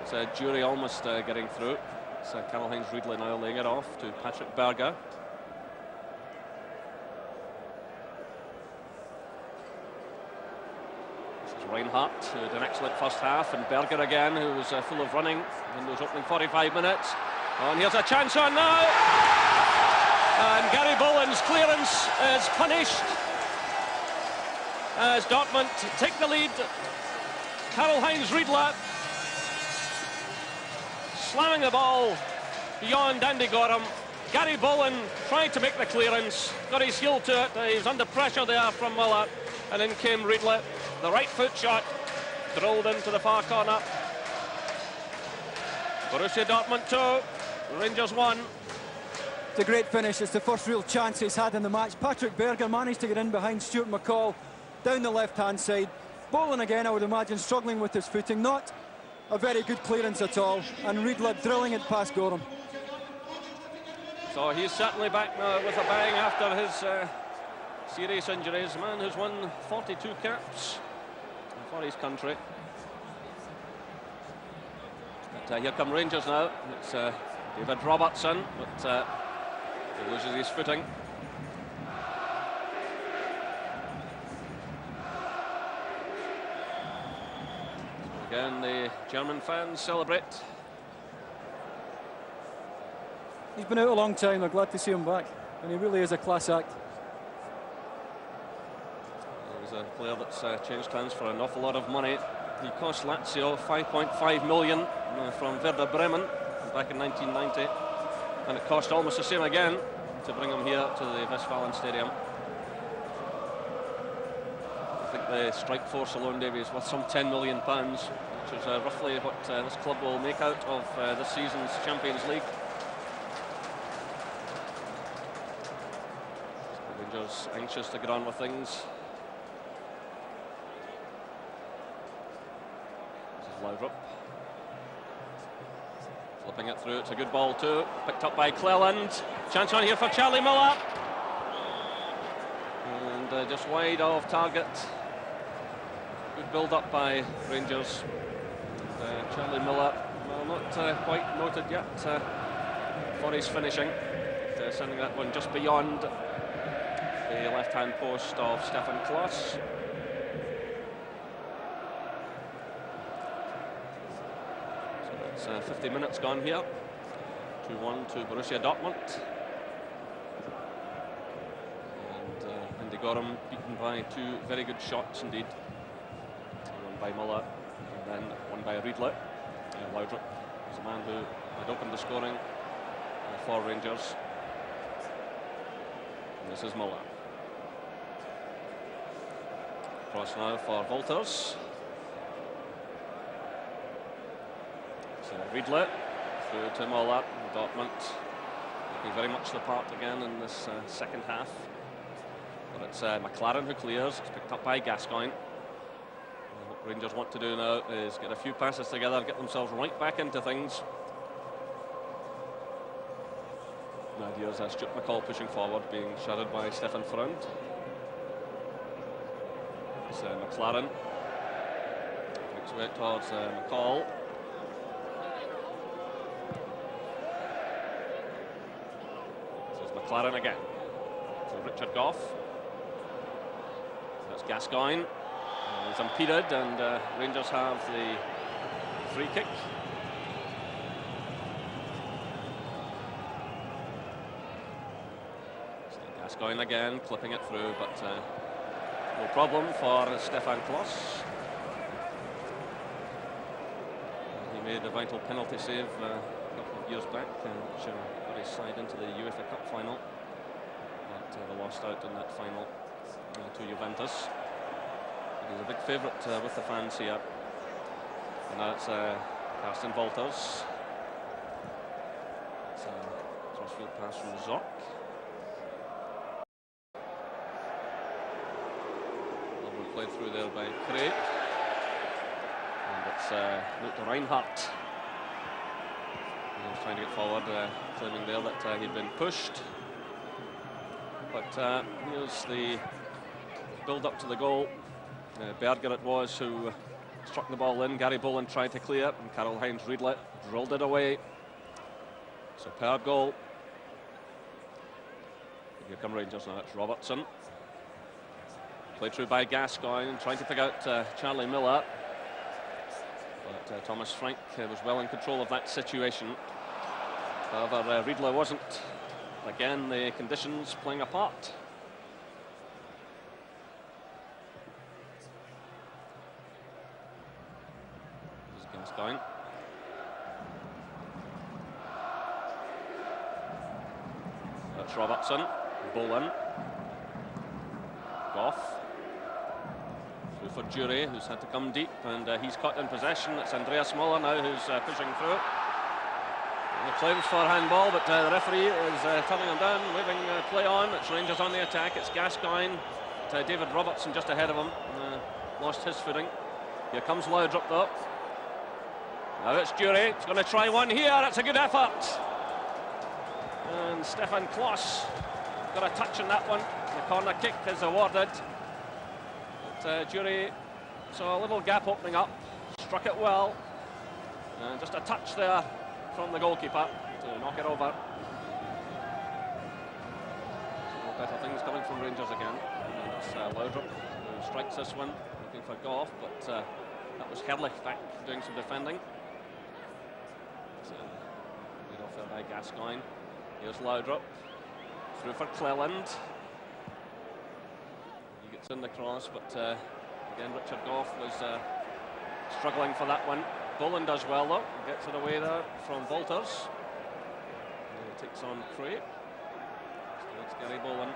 It's Durie almost getting through. It's Karl-Heinz Riedle now laying it off to Patrick Berger. Reinhardt, who had an excellent first half, and Berger again, who was full of running in those opening 45 minutes. And here's a chance on now, and Gary Boland's clearance is punished as Dortmund take the lead. Karl-Heinz Riedle slamming the ball beyond Andy Gorham. Gary Boland tried to make the clearance, got his heel to it. He was under pressure there from Möller, and in came Riedle. The right foot shot drilled into the far corner. Borussia Dortmund 2, Rangers 1. It's a great finish. It's the first real chance he's had in the match. Patrick Berger managed to get in behind Stuart McCall down the left-hand side. Boland again, I would imagine, struggling with his footing. Not a very good clearance at all. And Riedle drilling it past Gorham. So he's certainly back now with a bang after his serious injuries. A man who's won 42 caps for his country. But here come Rangers now. It's David Robertson, but he loses his footing. Again, the German fans celebrate. He's been out a long time. I'm glad to see him back, and he really is a class act. He's a player that's changed hands for an awful lot of money. He cost Lazio 5.5 million from Werder Bremen back in 1990, and it cost almost the same again to bring him here to the Westfalenstadion. I think the strike force alone, Davey, is worth some £10 million, which is roughly what this club will make out of this season's Champions League. Rangers anxious to get on with things. Laudrup. Flipping it through, it's a good ball too. Picked up by Cleland. Chance on here for Charlie Möller. And just wide of target. Good build up by Rangers. And, Charlie Möller, well, not quite noted yet for his finishing. Sending that one just beyond the left-hand post of Stefan Klos. There's 50 minutes gone here. 2-1 to Borussia Dortmund. And Andy Gorham beaten by 2 very good shots indeed. One by Möller and then one by Riedle. Laudrup was the man who had opened the scoring for Rangers. And this is Möller. Cross now for Wolters. So Riedle through to Möller. Dortmund looking very much the part again in this second half. But it's McLaren who clears. It's picked up by Gascoigne. What Rangers want to do now is get a few passes together, get themselves right back into things. Now here's Stuart McCall pushing forward, being shadowed by Stefan Freund. It's McLaren. Makes way towards McCall. This is McLaren again. So Richard Goff. That's Gascoigne. He's impeded, and Rangers have the free kick. Gascoigne again, clipping it through, but no problem for Stefan Kloss. He made a vital penalty save a couple of years back, which got his side into the UEFA Cup final. But they lost out in that final to Juventus. He's a big favourite with the fans here. And now it's Karsten Wolters. It's a crossfield pass from Zock. Played through there by Craig. And it's Luke Reinhardt. He was trying to get forward, claiming there that he'd been pushed. But here's the build-up to the goal. Berger it was who struck the ball in. Gary Boland tried to clear, and Karl-Heinz Riedle drilled it away. Superb goal. Here come Rangers now. It's Robertson. Played through by Gascoigne, trying to pick out Charlie Miller. But Thomas Frank was well in control of that situation. However, Riedle wasn't. Again, the conditions playing a part. This is Gascoigne. That's Robertson. Bowen. Goff. Through for Durie, who's had to come deep, and he's caught in possession. It's Andreas Möller now who's pushing through. He claims for handball, but the referee is turning him down, waving play on. It's Rangers on the attack. It's Gascoigne. David Robertson just ahead of him. Lost his footing. Here comes Laudrup though. Now it's Durie. He's going to try one here. It's a good effort. And Stefan Kloss got a touch on that one. The corner kick is awarded. But Durie saw a little gap opening up. Struck it well. And just a touch there from the goalkeeper to knock it over. So better things coming from Rangers again. And it's Laudrup who strikes this one, looking for Goff, but that was Herrlich back doing some defending. So, lead off there by Gascoigne. Here's Laudrup. Through for Cleland. He gets in the cross, but again Richard Goff was struggling for that one. Boland does well though, gets it away there from Wolters. He takes on Craig. So it's Gary Boland.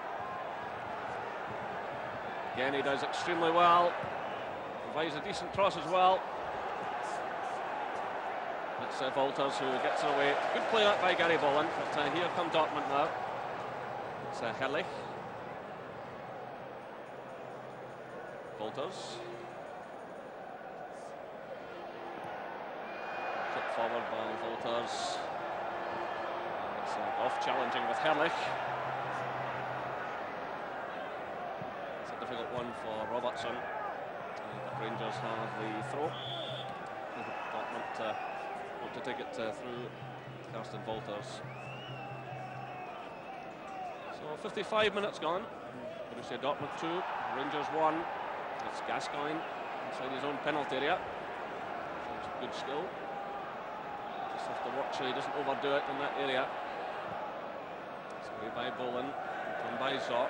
Again he does extremely well. Provides a decent cross as well. It's Wolters who gets it away. Good play out by Gary Boland, but here come Dortmund now. It's Herrlich. Wolters. Flipped forward by Wolters. It's Goff challenging with Herrlich. It's a difficult one for Robertson. But Rangers have the throw. Dortmund want to take it through Karsten Wolters. So 55 minutes gone. Borussia Dortmund 2, Rangers 1. It's Gascoigne inside his own penalty area. Shows good skill. Just to watch so he doesn't overdo it in that area. It's away by Boland, done by Zock.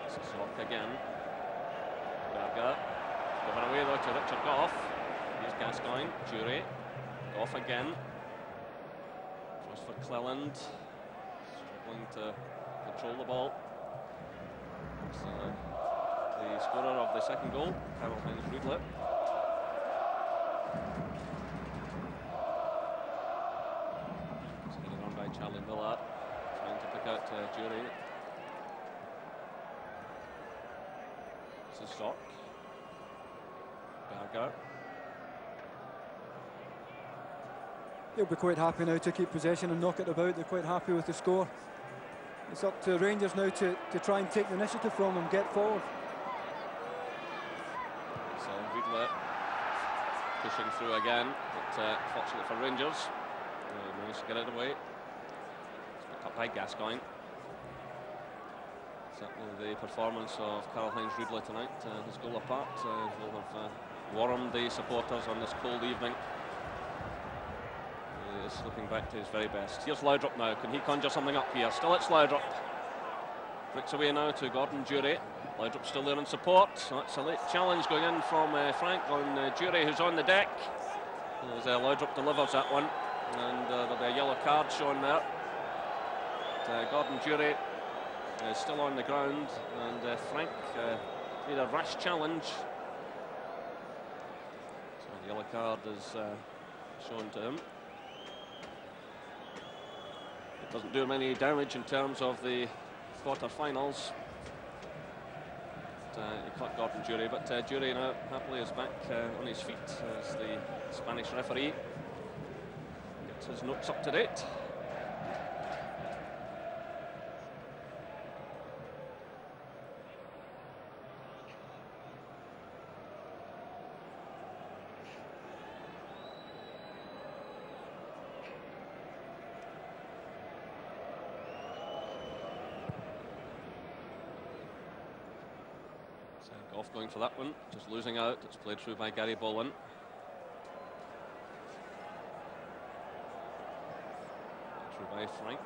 This is Zock again. Vega. Given away though to Richard Goff. Here's Gascoigne, Durie. Goff again. Cross for Cleland. Struggling to control the ball. It's, the scorer of the second goal, Karl-Heinz Riedle. It's headed on by Charlie Möller, trying to pick out Durie. This is Zock. Berger. They'll be quite happy now to keep possession and knock it about. They're quite happy with the score. It's up to Rangers now to try and take the initiative from them, get forward. So Riedle pushing through again, but fortunately for Rangers, managed to get it away. It's picked up by Gascoigne. Certainly the performance of Karl-Heinz Riedle tonight, his goal apart, will have warmed the supporters on this cold evening. He is looking back to his very best. Here's Laudrup now. Can he conjure something up here? Still it's Laudrup. Flicks away now to Gordon Durie. Laudrup still there in support. So that's a late challenge going in from Frank on Durie, who's on the deck. As Laudrup delivers that one, and there'll be a yellow card shown there. But, Gordon Durie is still on the ground, and Frank made a rash challenge. So the yellow card is shown to him. It doesn't do him any damage in terms of the quarter-finals. He caught Gordon Durie, but Durie now happily is back on his feet as the Spanish referee gets his notes up to date. Goff going for that one, just losing out. It's played through by Gary Boland. Through by Frank.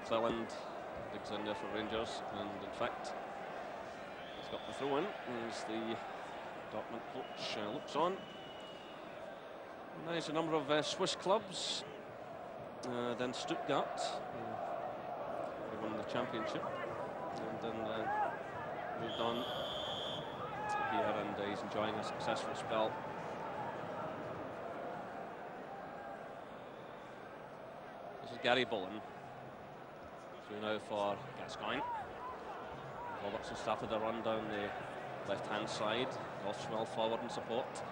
Cleland digs in there for Rangers, and in fact, he's got the throw in as the Dortmund coach looks on. And there's a number of Swiss clubs. Then Stuttgart, who won the championship, and then moved on here, and he's enjoying a successful spell. This is Gary Boland. Through now for Gascoigne. Robertson started the run down the left-hand side. Goff's well forward in support.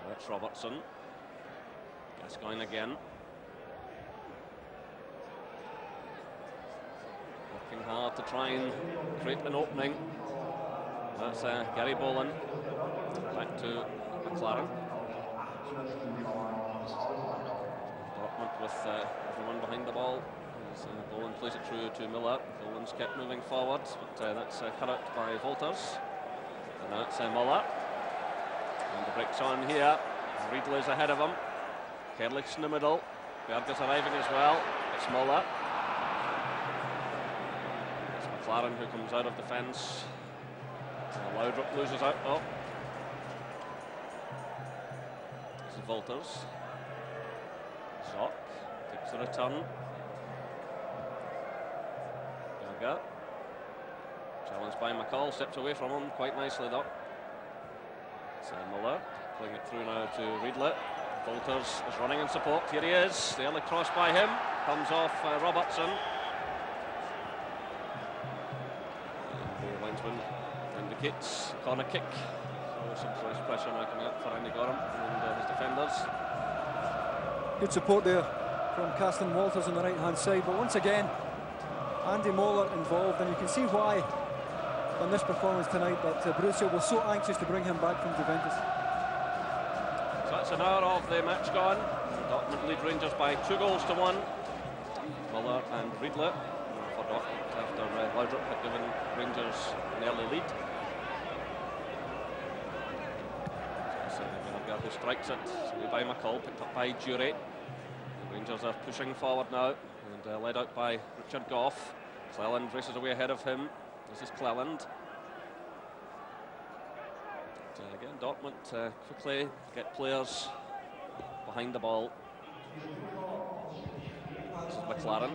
That's Robertson. Gascoigne again. Working hard to try and create an opening. That's Gary Boland. Back to McLaren. Dortmund with everyone behind the ball. As Boland plays it through to Möller. Boland's kept moving forward, but that's cut out by Wolters. And now it's Möller. And the break's on here. Riedle is ahead of him. Kerlich's in the middle. Berger's arriving as well. It's Möller. McLaren who comes out of defence. Laudrup loses out. Oh. This is Wolters. Zock takes the return. Vega. Challenged by McCall, steps away from him quite nicely though. It's Möller playing it through now to Riedle. Wolters is running in support. Here he is. The early cross by him comes off Robertson. Indicates corner kick. So some fresh pressure now coming up for Andy Gorham and his defenders. Good support there from Carsten Wolters on the right-hand side, but once again, Andy Möller involved, and you can see why on this performance tonight that Borussia was so anxious to bring him back from Juventus. So that's an hour of the match gone. Dortmund lead Rangers by 2-1. Möller and Riedle for Dortmund after Laudrup had given Rangers an early lead. who strikes it. Saved by McCall, picked up by Durie. The Rangers are pushing forward now, and led out by Richard Gough. Cleland races away ahead of him. This is Cleland. Again, Dortmund quickly get players behind the ball. This is McLaren.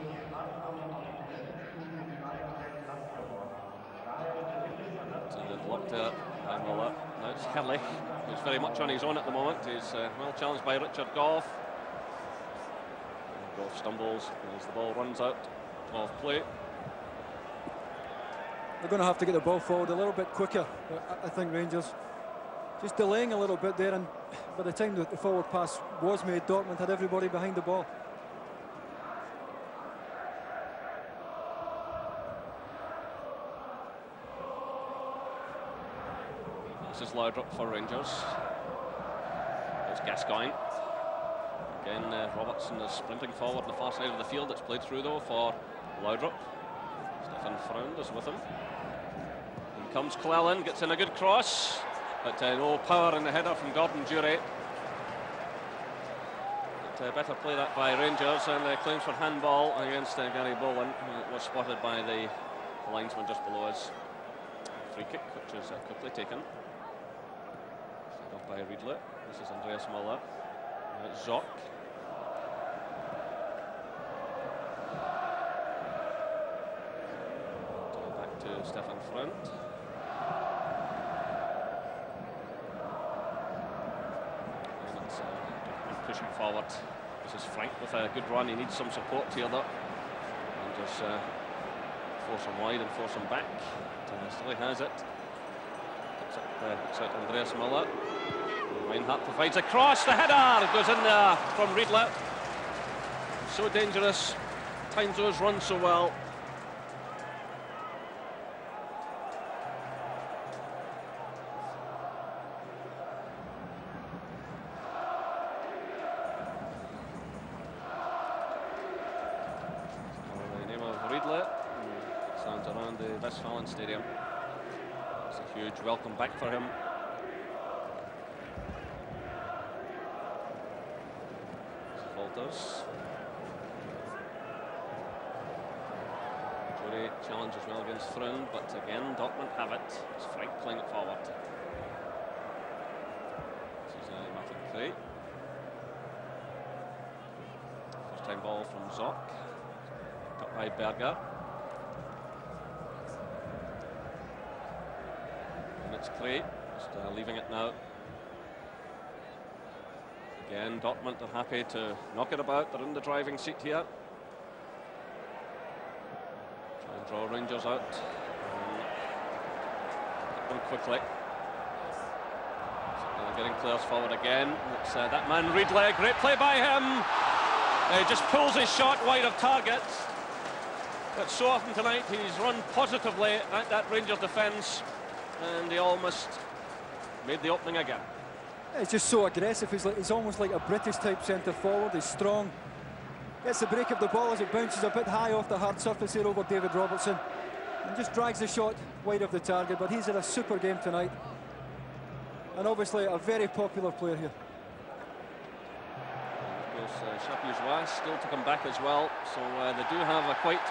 Blocked there by Möller. Now it's Herrlich, who's very much on his own at the moment. He's well challenged by Richard Gough. Gough stumbles as the ball runs out of play. They're going to have to get the ball forward a little bit quicker. I think Rangers just delaying a little bit there, and by the time the forward pass was made, Dortmund had everybody behind the ball. This is Laudrup for Rangers. It's Gascoigne. Again, Robertson is sprinting forward on the far side of the field. It's played through though for Laudrup. Stefan Freund is with him. In comes Cleland, gets in a good cross, but no power in the header from Gordon Durie. But better play that by Rangers, and claims for handball against Gary Boland, who was spotted by the linesman just below us. Free kick, which is quickly taken. Off by Riedle. This is Andreas Möller. Zock. Back to Stefan Freund. And it's pushing forward. This is Frank with a good run. He needs some support here though. And just force him wide and force him back. But, still he has it. Picks out Andreas Möller. Reinhardt provides a cross. The header goes in there from Riedle. So dangerous. Times those runs so well. The name of Riedle sounds around the Westfalenstadion. It's a huge welcome back for him. Walters. Durie challenges well against Freund, but again Dortmund have it. It's Frank playing it forward. This is Martin Kreh. First time ball from Zock. Picked up by Berger. It's Kreh, just leaving it now. Again, Dortmund are happy to knock it about. They're in the driving seat here. Try and draw Rangers out. One quickly. So getting players forward again. It's that man Riedle. Great play by him. He just pulls his shot wide of target. But so often tonight he's run positively at that Rangers defence. And he almost made the opening again. He's just so aggressive. He's almost like a British type centre forward. He's strong. Gets the break of the ball as it bounces a bit high off the hard surface here over David Robertson. And just drags the shot wide of the target. But he's had a super game tonight. And obviously a very popular player here. And of course, Chapuis still to come back as well. So they do have a quite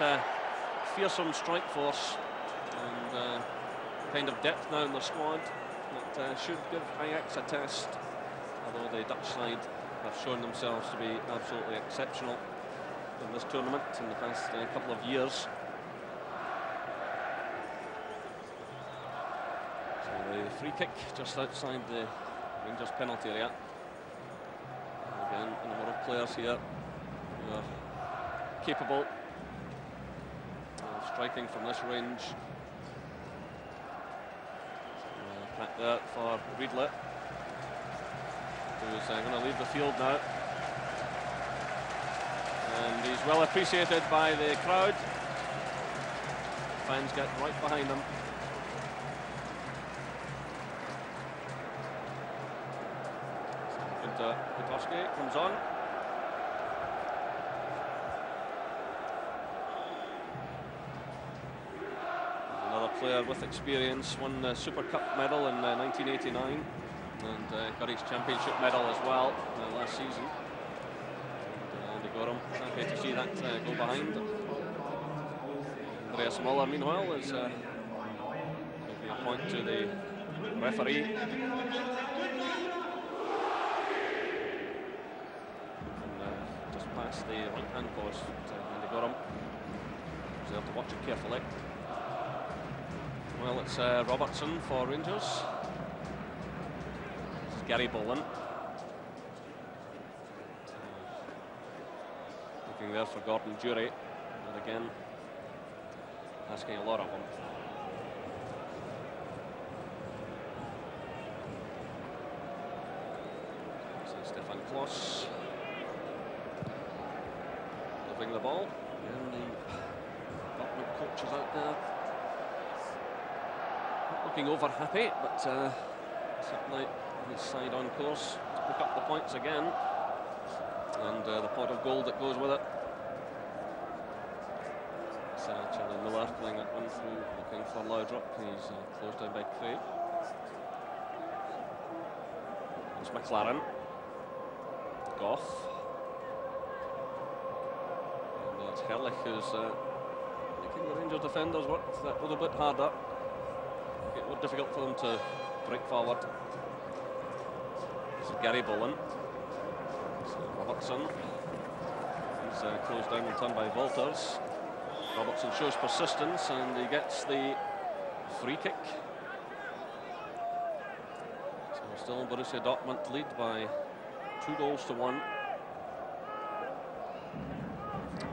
fearsome strike force. And kind of depth now in the squad. That should give Ajax a test, although the Dutch side have shown themselves to be absolutely exceptional in this tournament in the past couple of years. So the free kick just outside the Rangers penalty area. Again, a number of players here who are capable of striking from this range. Back there for Riedle, who's going to leave the field now. And he's well appreciated by the crowd. Fans get right behind him. Petorski comes on. Another player with experience, won the Super Cup medal in 1989. and got his championship medal as well last season. And Andy Gorham happy to see that go behind. Andreas Möller, meanwhile, is giving a point to the referee. And just past the right-hand post, Andy Gorham was there to watch it carefully. Well, it's Robertson for Rangers. This is Gary Boland. Looking there for Gordon Durie, but again, asking a lot of him. So Stefan Klos delivering the ball, and the Dortmund coach is out there. Not looking over happy, but certainly his side on course to pick up the points again, and the pot of gold that goes with it. It's Charlie Möller playing that one through, looking for Laudrup. He's closed down by Craig. It's McLaren, Goff, and it's Herrlich who's making the Rangers defenders work that little bit harder. Make it more difficult for them to break forward. This is Gary Boland. Robertson. He's closed down and turned by Walters. Robertson shows persistence and he gets the free kick. So still Borussia Dortmund lead by 2-1.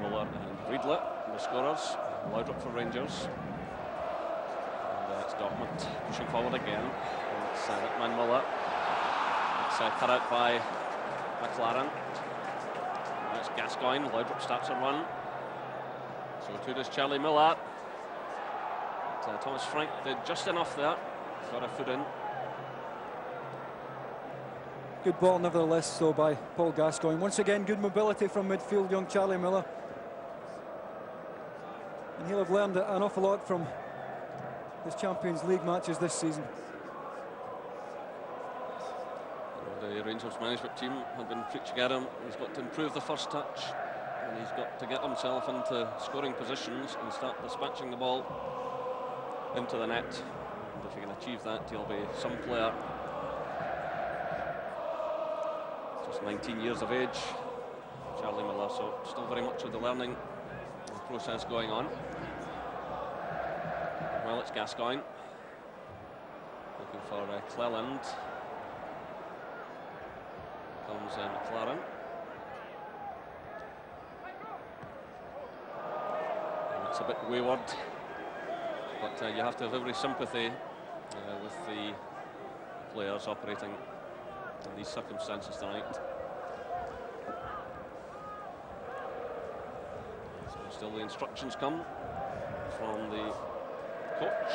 Möller and Riedle, the scorers. Laudrup for Rangers. And it's Dortmund pushing forward again. And it's that man Möller. It's cut out by McLaren. And it's Gascoigne. Laudrup starts a run. So too does Charlie Möller. Thomas Frank did just enough there. Got a foot in. Good ball nevertheless, though, by Paul Gascoigne. Once again, good mobility from midfield, young Charlie Möller. And he'll have learned an awful lot from his Champions League matches this season. The Rangers management team have been preaching at him. He's got to improve the first touch, and he's got to get himself into scoring positions and start dispatching the ball into the net. And if he can achieve that, he'll be some player. Just 19 years of age, Charlie Möller, so still very much of the learning process going on. Well, it's Gascoigne looking for Cleland. Comes McLaren. And it's a bit wayward, but you have to have every sympathy with the players operating in these circumstances tonight. So still the instructions come from the coach.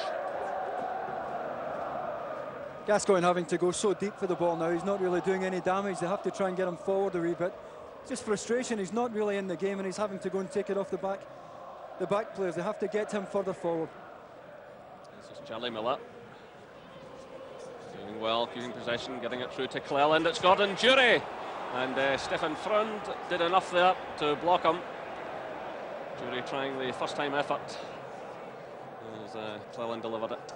Gascoigne having to go so deep for the ball now. He's not really doing any damage. They have to try and get him forward a wee bit. Just frustration. He's not really in the game, and he's having to go and take it off the back players. They have to get him further forward. This is Charlie Möller. Doing well, keeping possession, getting it through to Cleland. It's Gordon Durie, and Stefan Freund did enough there to block him. Durie trying the first-time effort as Cleland delivered it.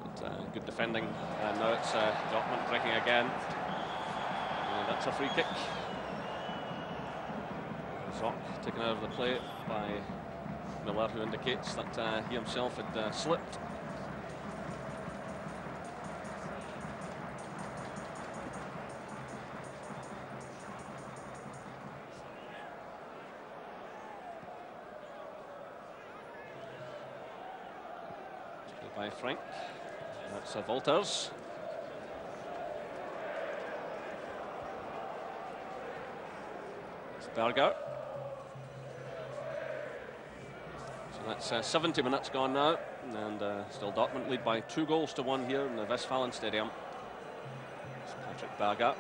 But, good defending, and now it's Dortmund breaking again. And that's a free kick. Zock taken out of the play by Möller, who indicates that he himself had slipped. By Frank. That's Walters. It's Berger. So that's 70 minutes gone now, and still Dortmund lead by 2-1 here in the Westfalenstadion. It's Patrick Berger.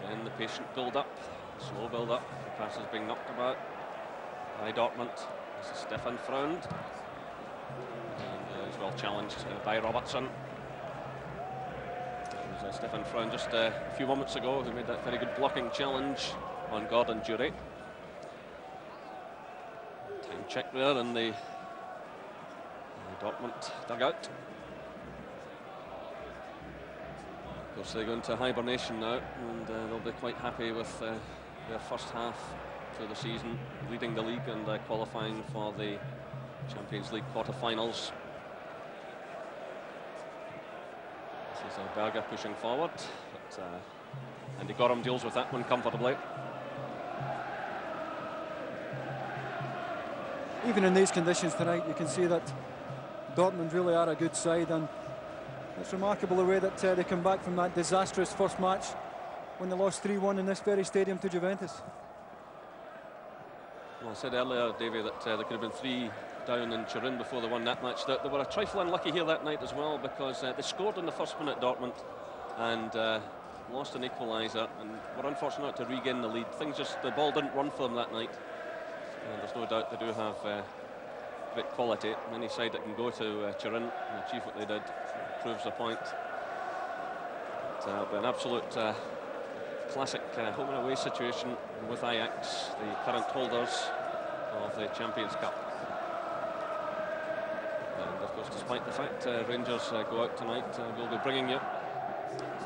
Again, the patient build-up, slow build-up. The passes being knocked about by Dortmund. This is Stefan Freund. And well challenged by Robertson. It was Stefan Fraun just a few moments ago who made that very good blocking challenge on Gordon Durie. Time check there in the Dortmund dugout. Of course, they go into hibernation now, and they'll be quite happy with their first half to the season, leading the league and qualifying for the Champions League quarter-finals. This is Vega pushing forward, but Andy Gorham deals with that one comfortably. Even in these conditions tonight, you can see that Dortmund really are a good side, and it's remarkable the way that they come back from that disastrous first match when they lost 3-1 in this very stadium to Juventus. Well, I said earlier, Davey, that there could have been 3 down in Turin before they won that match. They were a trifle unlucky here that night as well, because they scored in the first minute, Dortmund, and lost an equaliser, and were unfortunate not to regain the lead. The ball didn't run for them that night, and there's no doubt they do have great quality. Any side that can go to Turin and achieve what they did proves the point. But an absolute classic home and away situation with Ajax, the current holders of the Champions Cup. And of course, despite the fact Rangers go out tonight, we'll be bringing you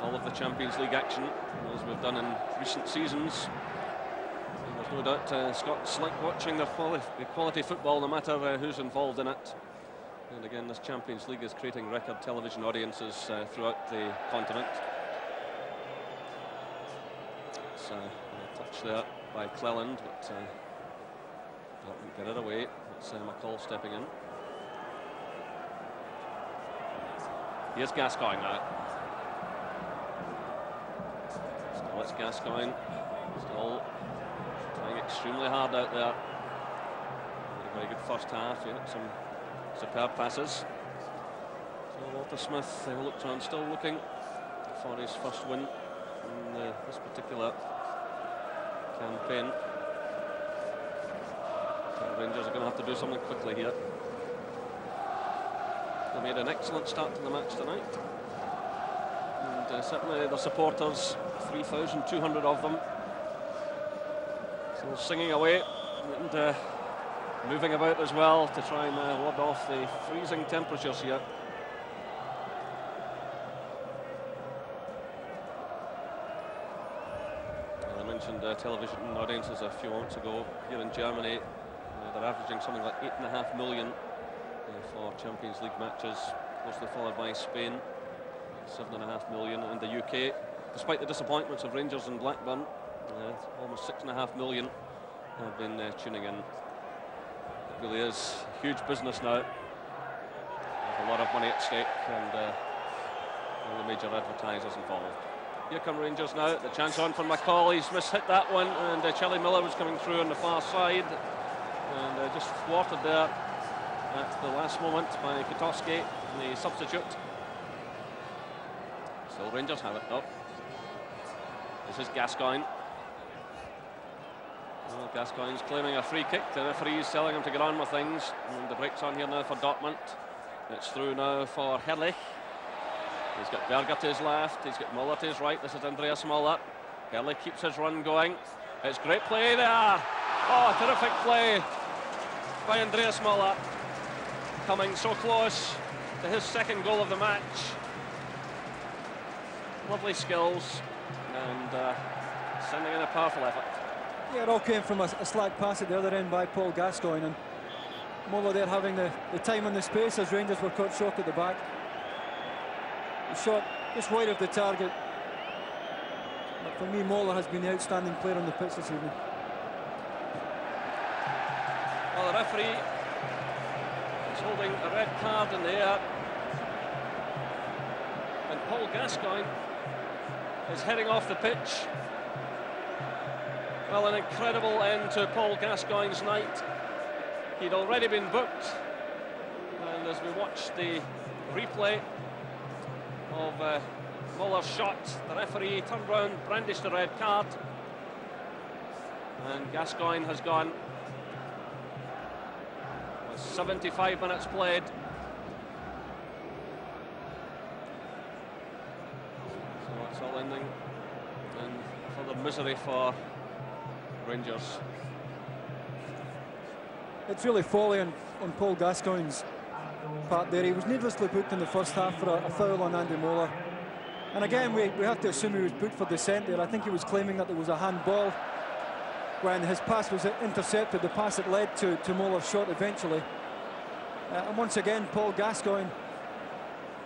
all of the Champions League action, as we've done in recent seasons. And there's no doubt Scots like watching the quality football, no matter who's involved in it. And again, this Champions League is creating record television audiences throughout the continent. It's a touch there by Cleland, but Dortmund get it away. It's McCall stepping in. Here's Gascoigne now. Still it's Gascoigne. Still trying extremely hard out there. Very good first half. Yeah, some superb passes. So Walter Smith looks on, still looking for his first win in this particular campaign. The Rangers are going to have to do something quickly here. They made an excellent start to the match tonight, and certainly the supporters, 3,200 of them, still singing away and moving about as well to try and ward off the freezing temperatures here. I mentioned television audiences a few months ago here in Germany. They're averaging something like 8.5 million for Champions League matches, closely followed by Spain, 7.5 million, in the UK. Despite the disappointments of Rangers and Blackburn, almost 6.5 million have been tuning in. It really is huge business now. There's a lot of money at stake, and all the major advertisers involved. Here come Rangers now. The chance on from McCall. He's mishit that one, and Charlie Möller was coming through on the far side, and just thwarted there at the last moment by Kwiatkowski, the substitute. Still Rangers have it though. This is Gascoigne. Well, Gascoigne's claiming a free kick. The referee's telling him to get on with things. And the break's on here now for Dortmund. It's through now for Herrlich. He's got Berger to his left. He's got Möller to his right. This is Andreas Möller. Herrlich keeps his run going. It's great play there. Oh, terrific play by Andreas Möller. Coming so close to his second goal of the match. Lovely skills, and sending in a powerful effort. Yeah, it all came from a slack pass at the other end by Paul Gascoigne, and Möller there having the time and the space as Rangers were cut short at the back. The shot just wide of the target. But for me, Möller has been the outstanding player on the pitch this evening. Well, the referee is holding a red card in the air, and Paul Gascoigne is heading off the pitch. Well, an incredible end to Paul Gascoigne's night. He'd already been booked, and as we watch the replay of Möller's shot, the referee turned round, brandished the red card, and Gascoigne has gone. With 75 minutes played, So it's all ending in further misery for Rangers. It's really folly on Paul Gascoigne's part there. He was needlessly booked in the first half for a foul on Andy Möller. And again, we have to assume he was booked for dissent there. I think he was claiming that there was a handball when his pass was intercepted, the pass that led to Möller's shot eventually. And once again, Paul Gascoigne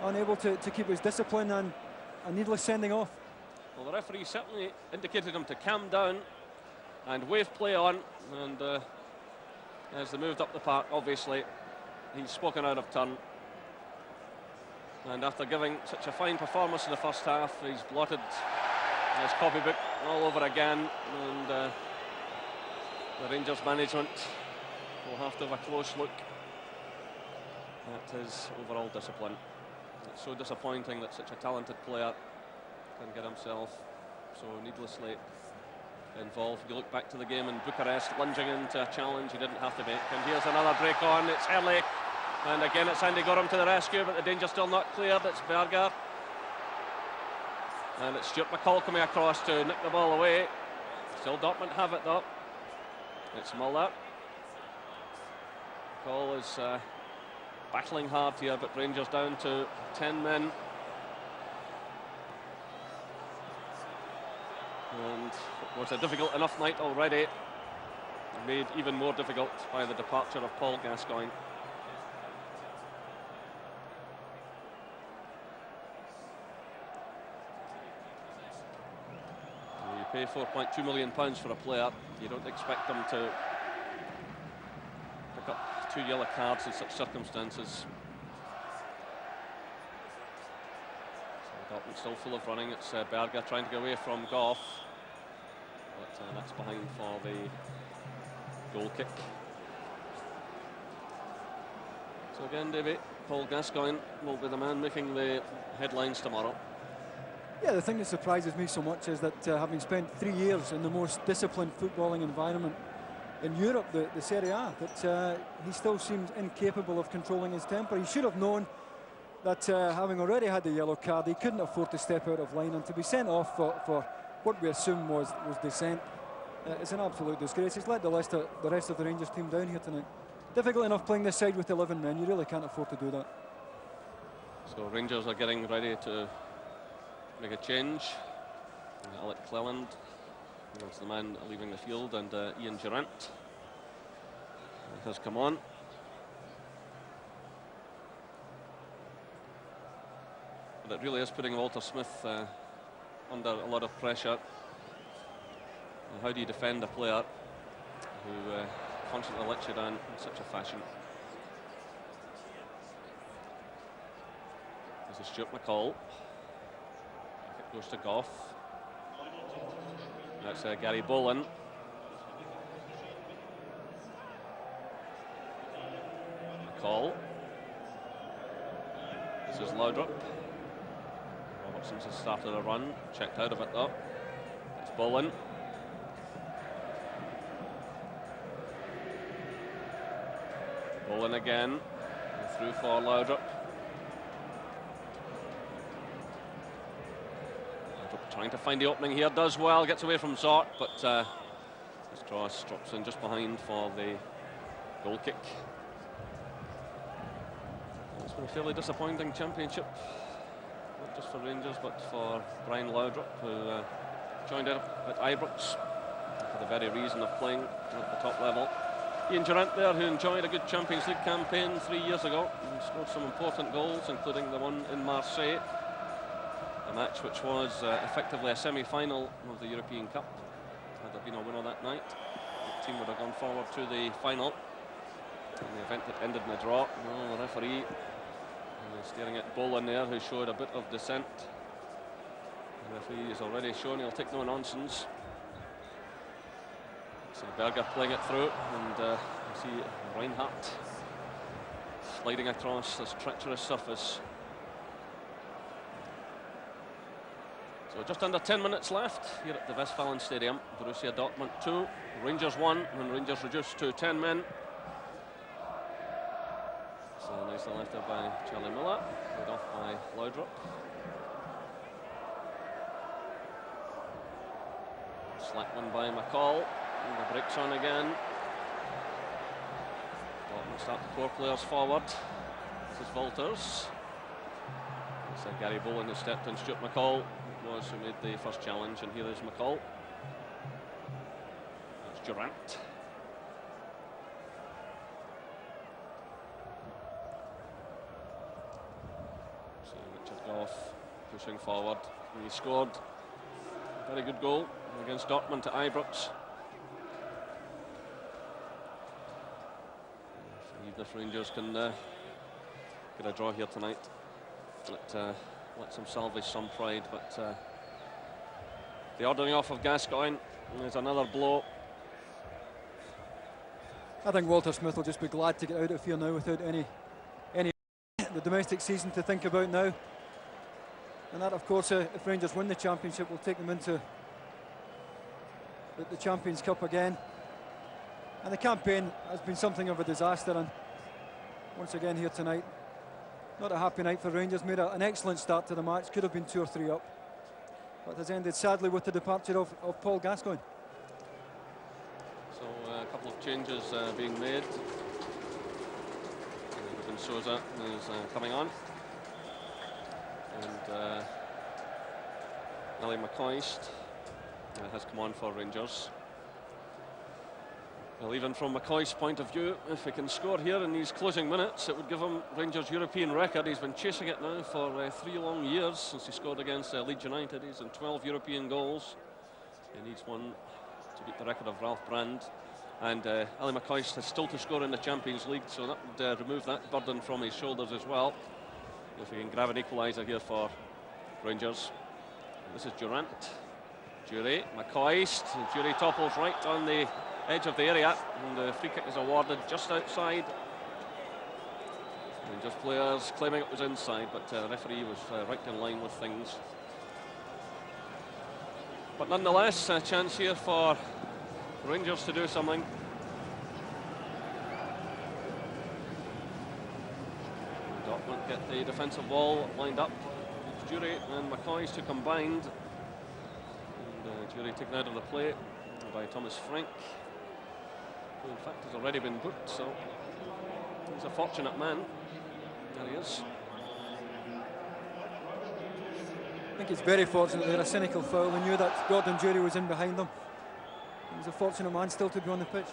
unable to keep his discipline, and a needless sending off. Well, the referee certainly indicated him to calm down and wave play on, and as they moved up the park, obviously he's spoken out of turn. And after giving such a fine performance in the first half, he's blotted his copybook all over again, and the Rangers management will have to have a close look at his overall discipline. It's so disappointing that such a talented player can get himself so needlessly involved. You look back to the game in Bucharest, lunging into a challenge he didn't have to make, and here's another break on. It's early, and again it's Andy Gorham to the rescue, but the danger's still not cleared. It's Berger, and it's Stuart McCall coming across to nick the ball away. Still Dortmund have it though. It's Möller. McCall is battling hard here, but Rangers down to 10 men. And it was a difficult enough night already, made even more difficult by the departure of Paul Gascoigne. You pay £4.2 million for a player, you don't expect them to pick up 2 yellow cards in such circumstances. So Dortmund still full of running. It's Berger trying to get away from Goff, but that's behind for the goal kick. So again, Davey, Paul Gascoigne will be the man making the headlines tomorrow. Yeah, the thing that surprises me so much is that having spent 3 years in the most disciplined footballing environment in Europe, the Serie A, that he still seems incapable of controlling his temper. He should have known that having already had the yellow card, he couldn't afford to step out of line, and to be sent off for what we assume was dissent. It's an absolute disgrace. He's let the rest of the Rangers team down here tonight. Difficult enough playing this side with 11 men. You really can't afford to do that. So Rangers are getting ready to make a change. Alec Cleland is the man leaving the field, and Ian Durant has come on. But it really is putting Walter Smith under a lot of pressure. How do you defend a player who constantly lets you down in such a fashion? This is Stuart McCall. It goes to Goff. That's Gary Boland. McCall. This is Laudrup. Robertson's has started a run, checked out of it though. It's Boland. Boland again, through for Laudrup. Trying to find the opening here, does well, gets away from Zort, but this cross drops in just behind for the goal kick. It's been a fairly disappointing championship, not just for Rangers but for Brian Laudrup, who joined up at Ibrox for the very reason of playing at the top level. Ian Durant there, who enjoyed a good Champions League campaign 3 years ago and scored some important goals, including the one in Marseille. A match which was effectively a semi-final of the European Cup. Had there been a winner that night, the team would have gone forward to the final. In the event that ended in a draw, well, the referee staring at Boland there, who showed a bit of dissent. The referee has already shown he'll take no nonsense. So Berger playing it through, and you see Reinhardt sliding across this treacherous surface. So just under 10 minutes left here at the Westfalenstadion. Borussia Dortmund 2, Rangers 1, and Rangers reduced to 10 men. So nicely left there by Charlie Möller, led off by Laudrup. Slack one by McCall. And the breaks on again. Dortmund start to pour players forward. This is Walters. It's Gary Boland who stepped in. Stuart McCall was who made the first challenge, and here is McCall. That's Durant. So Richard Goff pushing forward. And he scored a very good goal against Dortmund at Ibrox. Even if Rangers can get a draw here tonight, lets them salvage some pride, but the ordering off of Gascoigne is another blow. I think Walter Smith will just be glad to get out of here now without any the domestic season to think about now. And that, of course, if Rangers win the championship, will take them into the Champions Cup again. And the campaign has been something of a disaster, and once again here tonight, not a happy night for Rangers. Made an excellent start to the match, could have been 2 or 3 up, but has ended sadly with the departure of Paul Gascoigne. So a couple of changes being made. Ruben Souza is coming on, and Ali McCoist has come on for Rangers. Well, even from McCoy's point of view, if he can score here in these closing minutes, it would give him Rangers' European record. He's been chasing it now for 3 long years since he scored against Leeds United. He's in 12 European goals. He needs one to beat the record of Ralph Brand. And Ali McCoist has still to score in the Champions League, so that would remove that burden from his shoulders as well, if he can grab an equaliser here for Rangers. This is Durant. Durie, McCoist. Durie topples right on the edge of the area, and the free kick is awarded just outside. Rangers players claiming it was inside, but the referee was right in line with things. But nonetheless, a chance here for Rangers to do something. Dortmund get the defensive wall lined up. It's Durie and McCoist who combined. And Durie taken out of the play by Thomas Frank, who in fact has already been booked, so he's a fortunate man. There he is. I think it's very fortunate they're a cynical foul. They knew that Gordon Durie was in behind them. He was a fortunate man still to be on the pitch.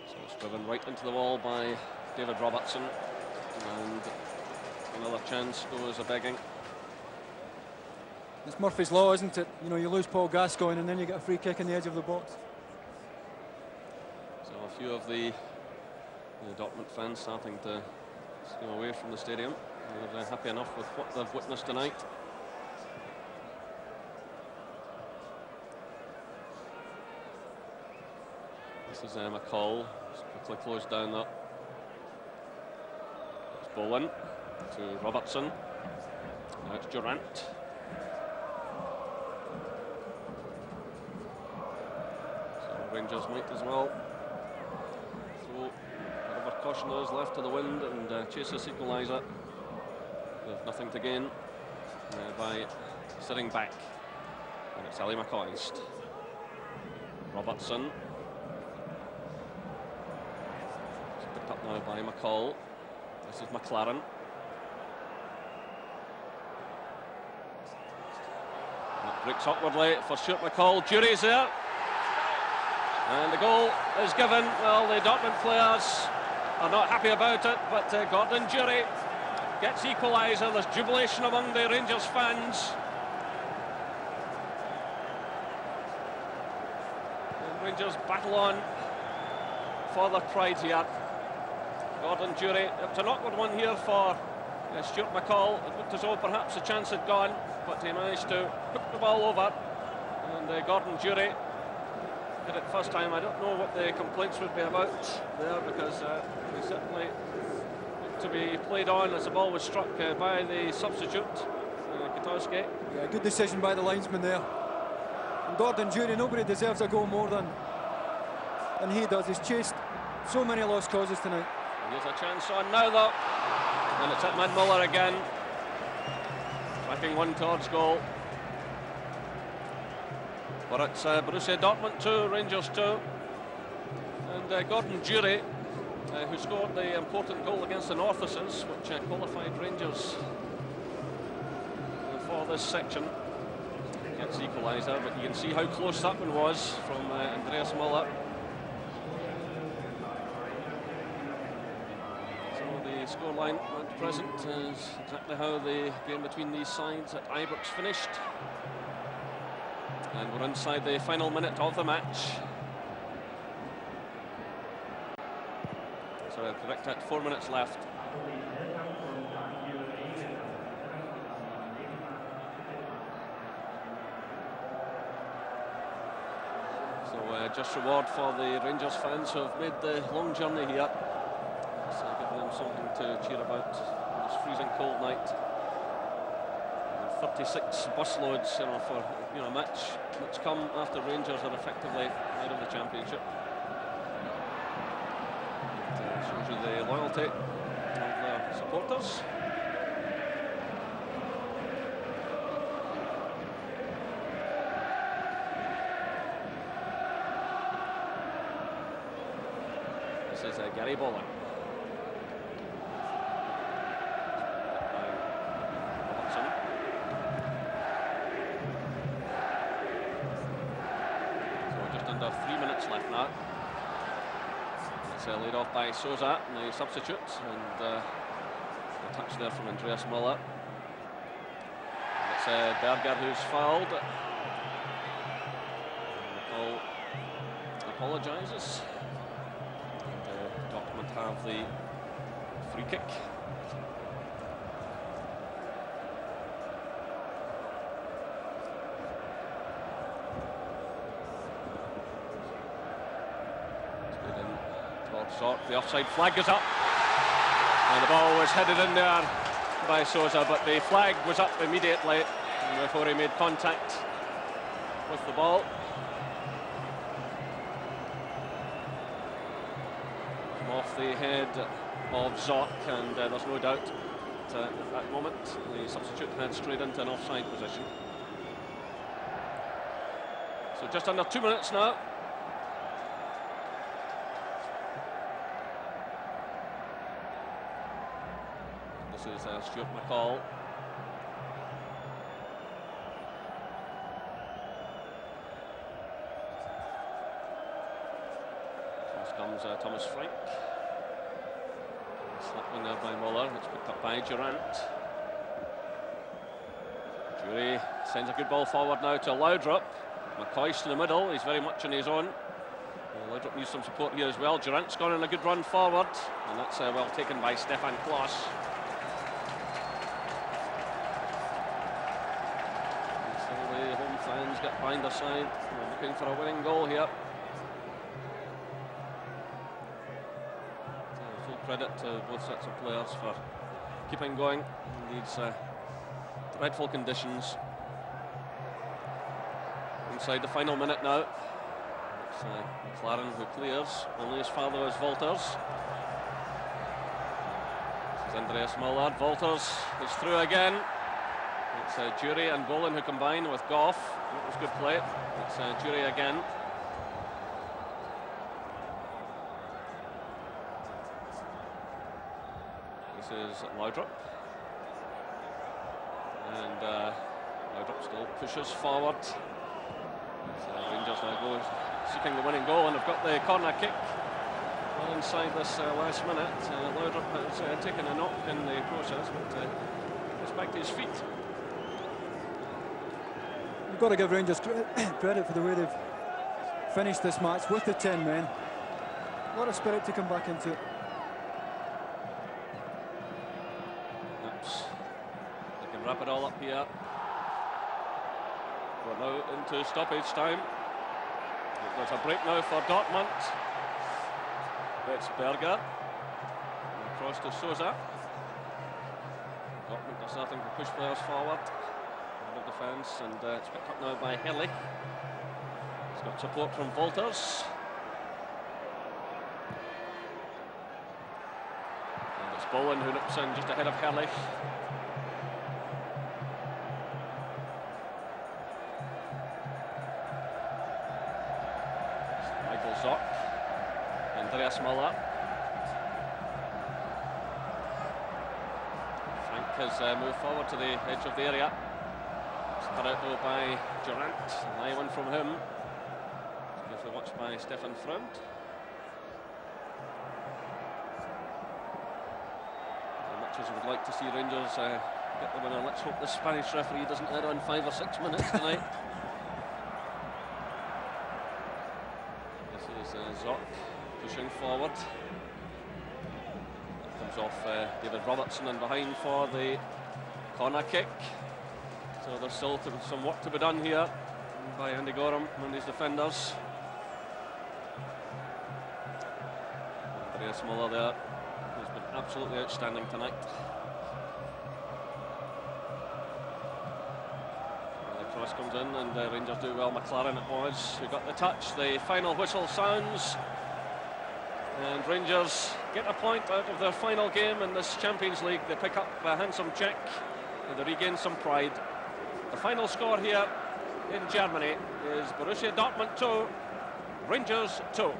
So it's driven right into the wall by David Robertson, and another chance goes a-begging. It's Murphy's Law, isn't it? You know, you lose Paul Gascoigne and then you get a free kick on the edge of the box. So a few of the Dortmund fans starting to go away from the stadium. They're happy enough with what they've witnessed tonight. This is McCall. Just quickly closed down that. It's Bowen to Robertson. Now it's Durant. So Rangers might as well throw whatever caution there is left to the wind and chase this equaliser. They have nothing to gain by sitting back. And it's Ali McCoist. Robertson. Picked up now by McCall. This is McLaren. That breaks awkwardly for Stuart McCall. Durie's there. And the goal is given. Well, the Dortmund players are not happy about it, but Gordon Durie gets equaliser. There's jubilation among the Rangers fans. And Rangers battle on for their pride here. Gordon Durie, it was an awkward one here for Stuart McCall. It looked as though perhaps the chance had gone, but he managed to hook the ball over. And Gordon Durie did it first time. I don't know what the complaints would be about there, because he certainly looked to be played on as the ball was struck by the substitute, Katowski. Yeah, good decision by the linesman there. And Gordon Durie, nobody deserves a goal more than he does. He's chased so many lost causes tonight. Here's a chance on now, though, and it's at Manuel again. Tracking one towards goal. But it's Borussia Dortmund 2, Rangers 2. And Gordon Durie, who scored the important goal against the Northuses, which qualified Rangers for this section. Gets the equaliser, but you can see how close that one was from Andreas Möller. So the scoreline at present is exactly how the game between these sides at Ibrox finished. And we're inside the final minute of the match. So correct at 4 minutes left. So just reward for the Rangers fans who have made the long journey here. So giving them something to cheer about on this freezing cold night. 36 busloads, for a match that's come after Rangers are effectively out of the championship. It shows you the loyalty of their supporters. This is Gary Bowler. Under 3 minutes left now. It's laid off by Souza, the substitute, and a touch there from Andreas Möller. It's Berger who's fouled. Paul apologises. And Dortmund have the free kick. The offside flag goes up, and the ball was headed in there by Souza, but the flag was up immediately before he made contact with the ball. Off the head of Zock, and there's no doubt that at that moment the substitute had straight into an offside position. So just under 2 minutes now. This is Stuart McCall. First comes Thomas Frank. Slapped in there by Möller. It's picked up by Durant. Durie sends a good ball forward now to Laudrup. McCoist in the middle. He's very much on his own. Laudrup needs some support here as well. Durant's gone on a good run forward, and that's well taken by Stefan Klos. Fans get behind their side. They're looking for a winning goal here. So full credit to both sets of players for keeping going in these dreadful conditions. Inside the final minute now. It's McLaren who clears. Only as far though as Wolters. This is Andreas Möller. Wolters is through again. It's Durie and Bolen who combine with Goff. That was good play. It's Durie again. This is Laudrup. And Laudrup still pushes forward. Rangers now go seeking the winning goal, and they've got the corner kick well inside this last minute. Laudrup has taken a knock in the process, but gets back to his feet. You've got to give Rangers credit for the way they've finished this match with the 10 men. A lot of spirit to come back into it. Perhaps they can wrap it all up here. We're now into stoppage time. There's a break now for Dortmund. It's Berger. Across to Souza. Dortmund are starting to push players forward. Defence, and it's picked up now by Herrlich. He's got support from Wolters. And it's Bowen who looks in just ahead of Herrlich. Andreas Möller. Frank has moved forward to the edge of the area. Cut out though by Durant. A high one from him. Carefully watched by Stefan Freund. As much as we would like to see Rangers get the winner, let's hope the Spanish referee doesn't add on 5 or 6 minutes tonight. This is Zock pushing forward. That comes off David Robertson and behind for the corner kick. So there's still some work to be done here by Andy Gorham and his defenders. Andreas Möller there, who's been absolutely outstanding tonight. Cross comes in and Rangers do well. McLaren it was who got the touch. The final whistle sounds and Rangers get a point out of their final game in this Champions League. They pick up a handsome check and they regain some pride. The final score here in Germany is Borussia Dortmund 2, Rangers 2.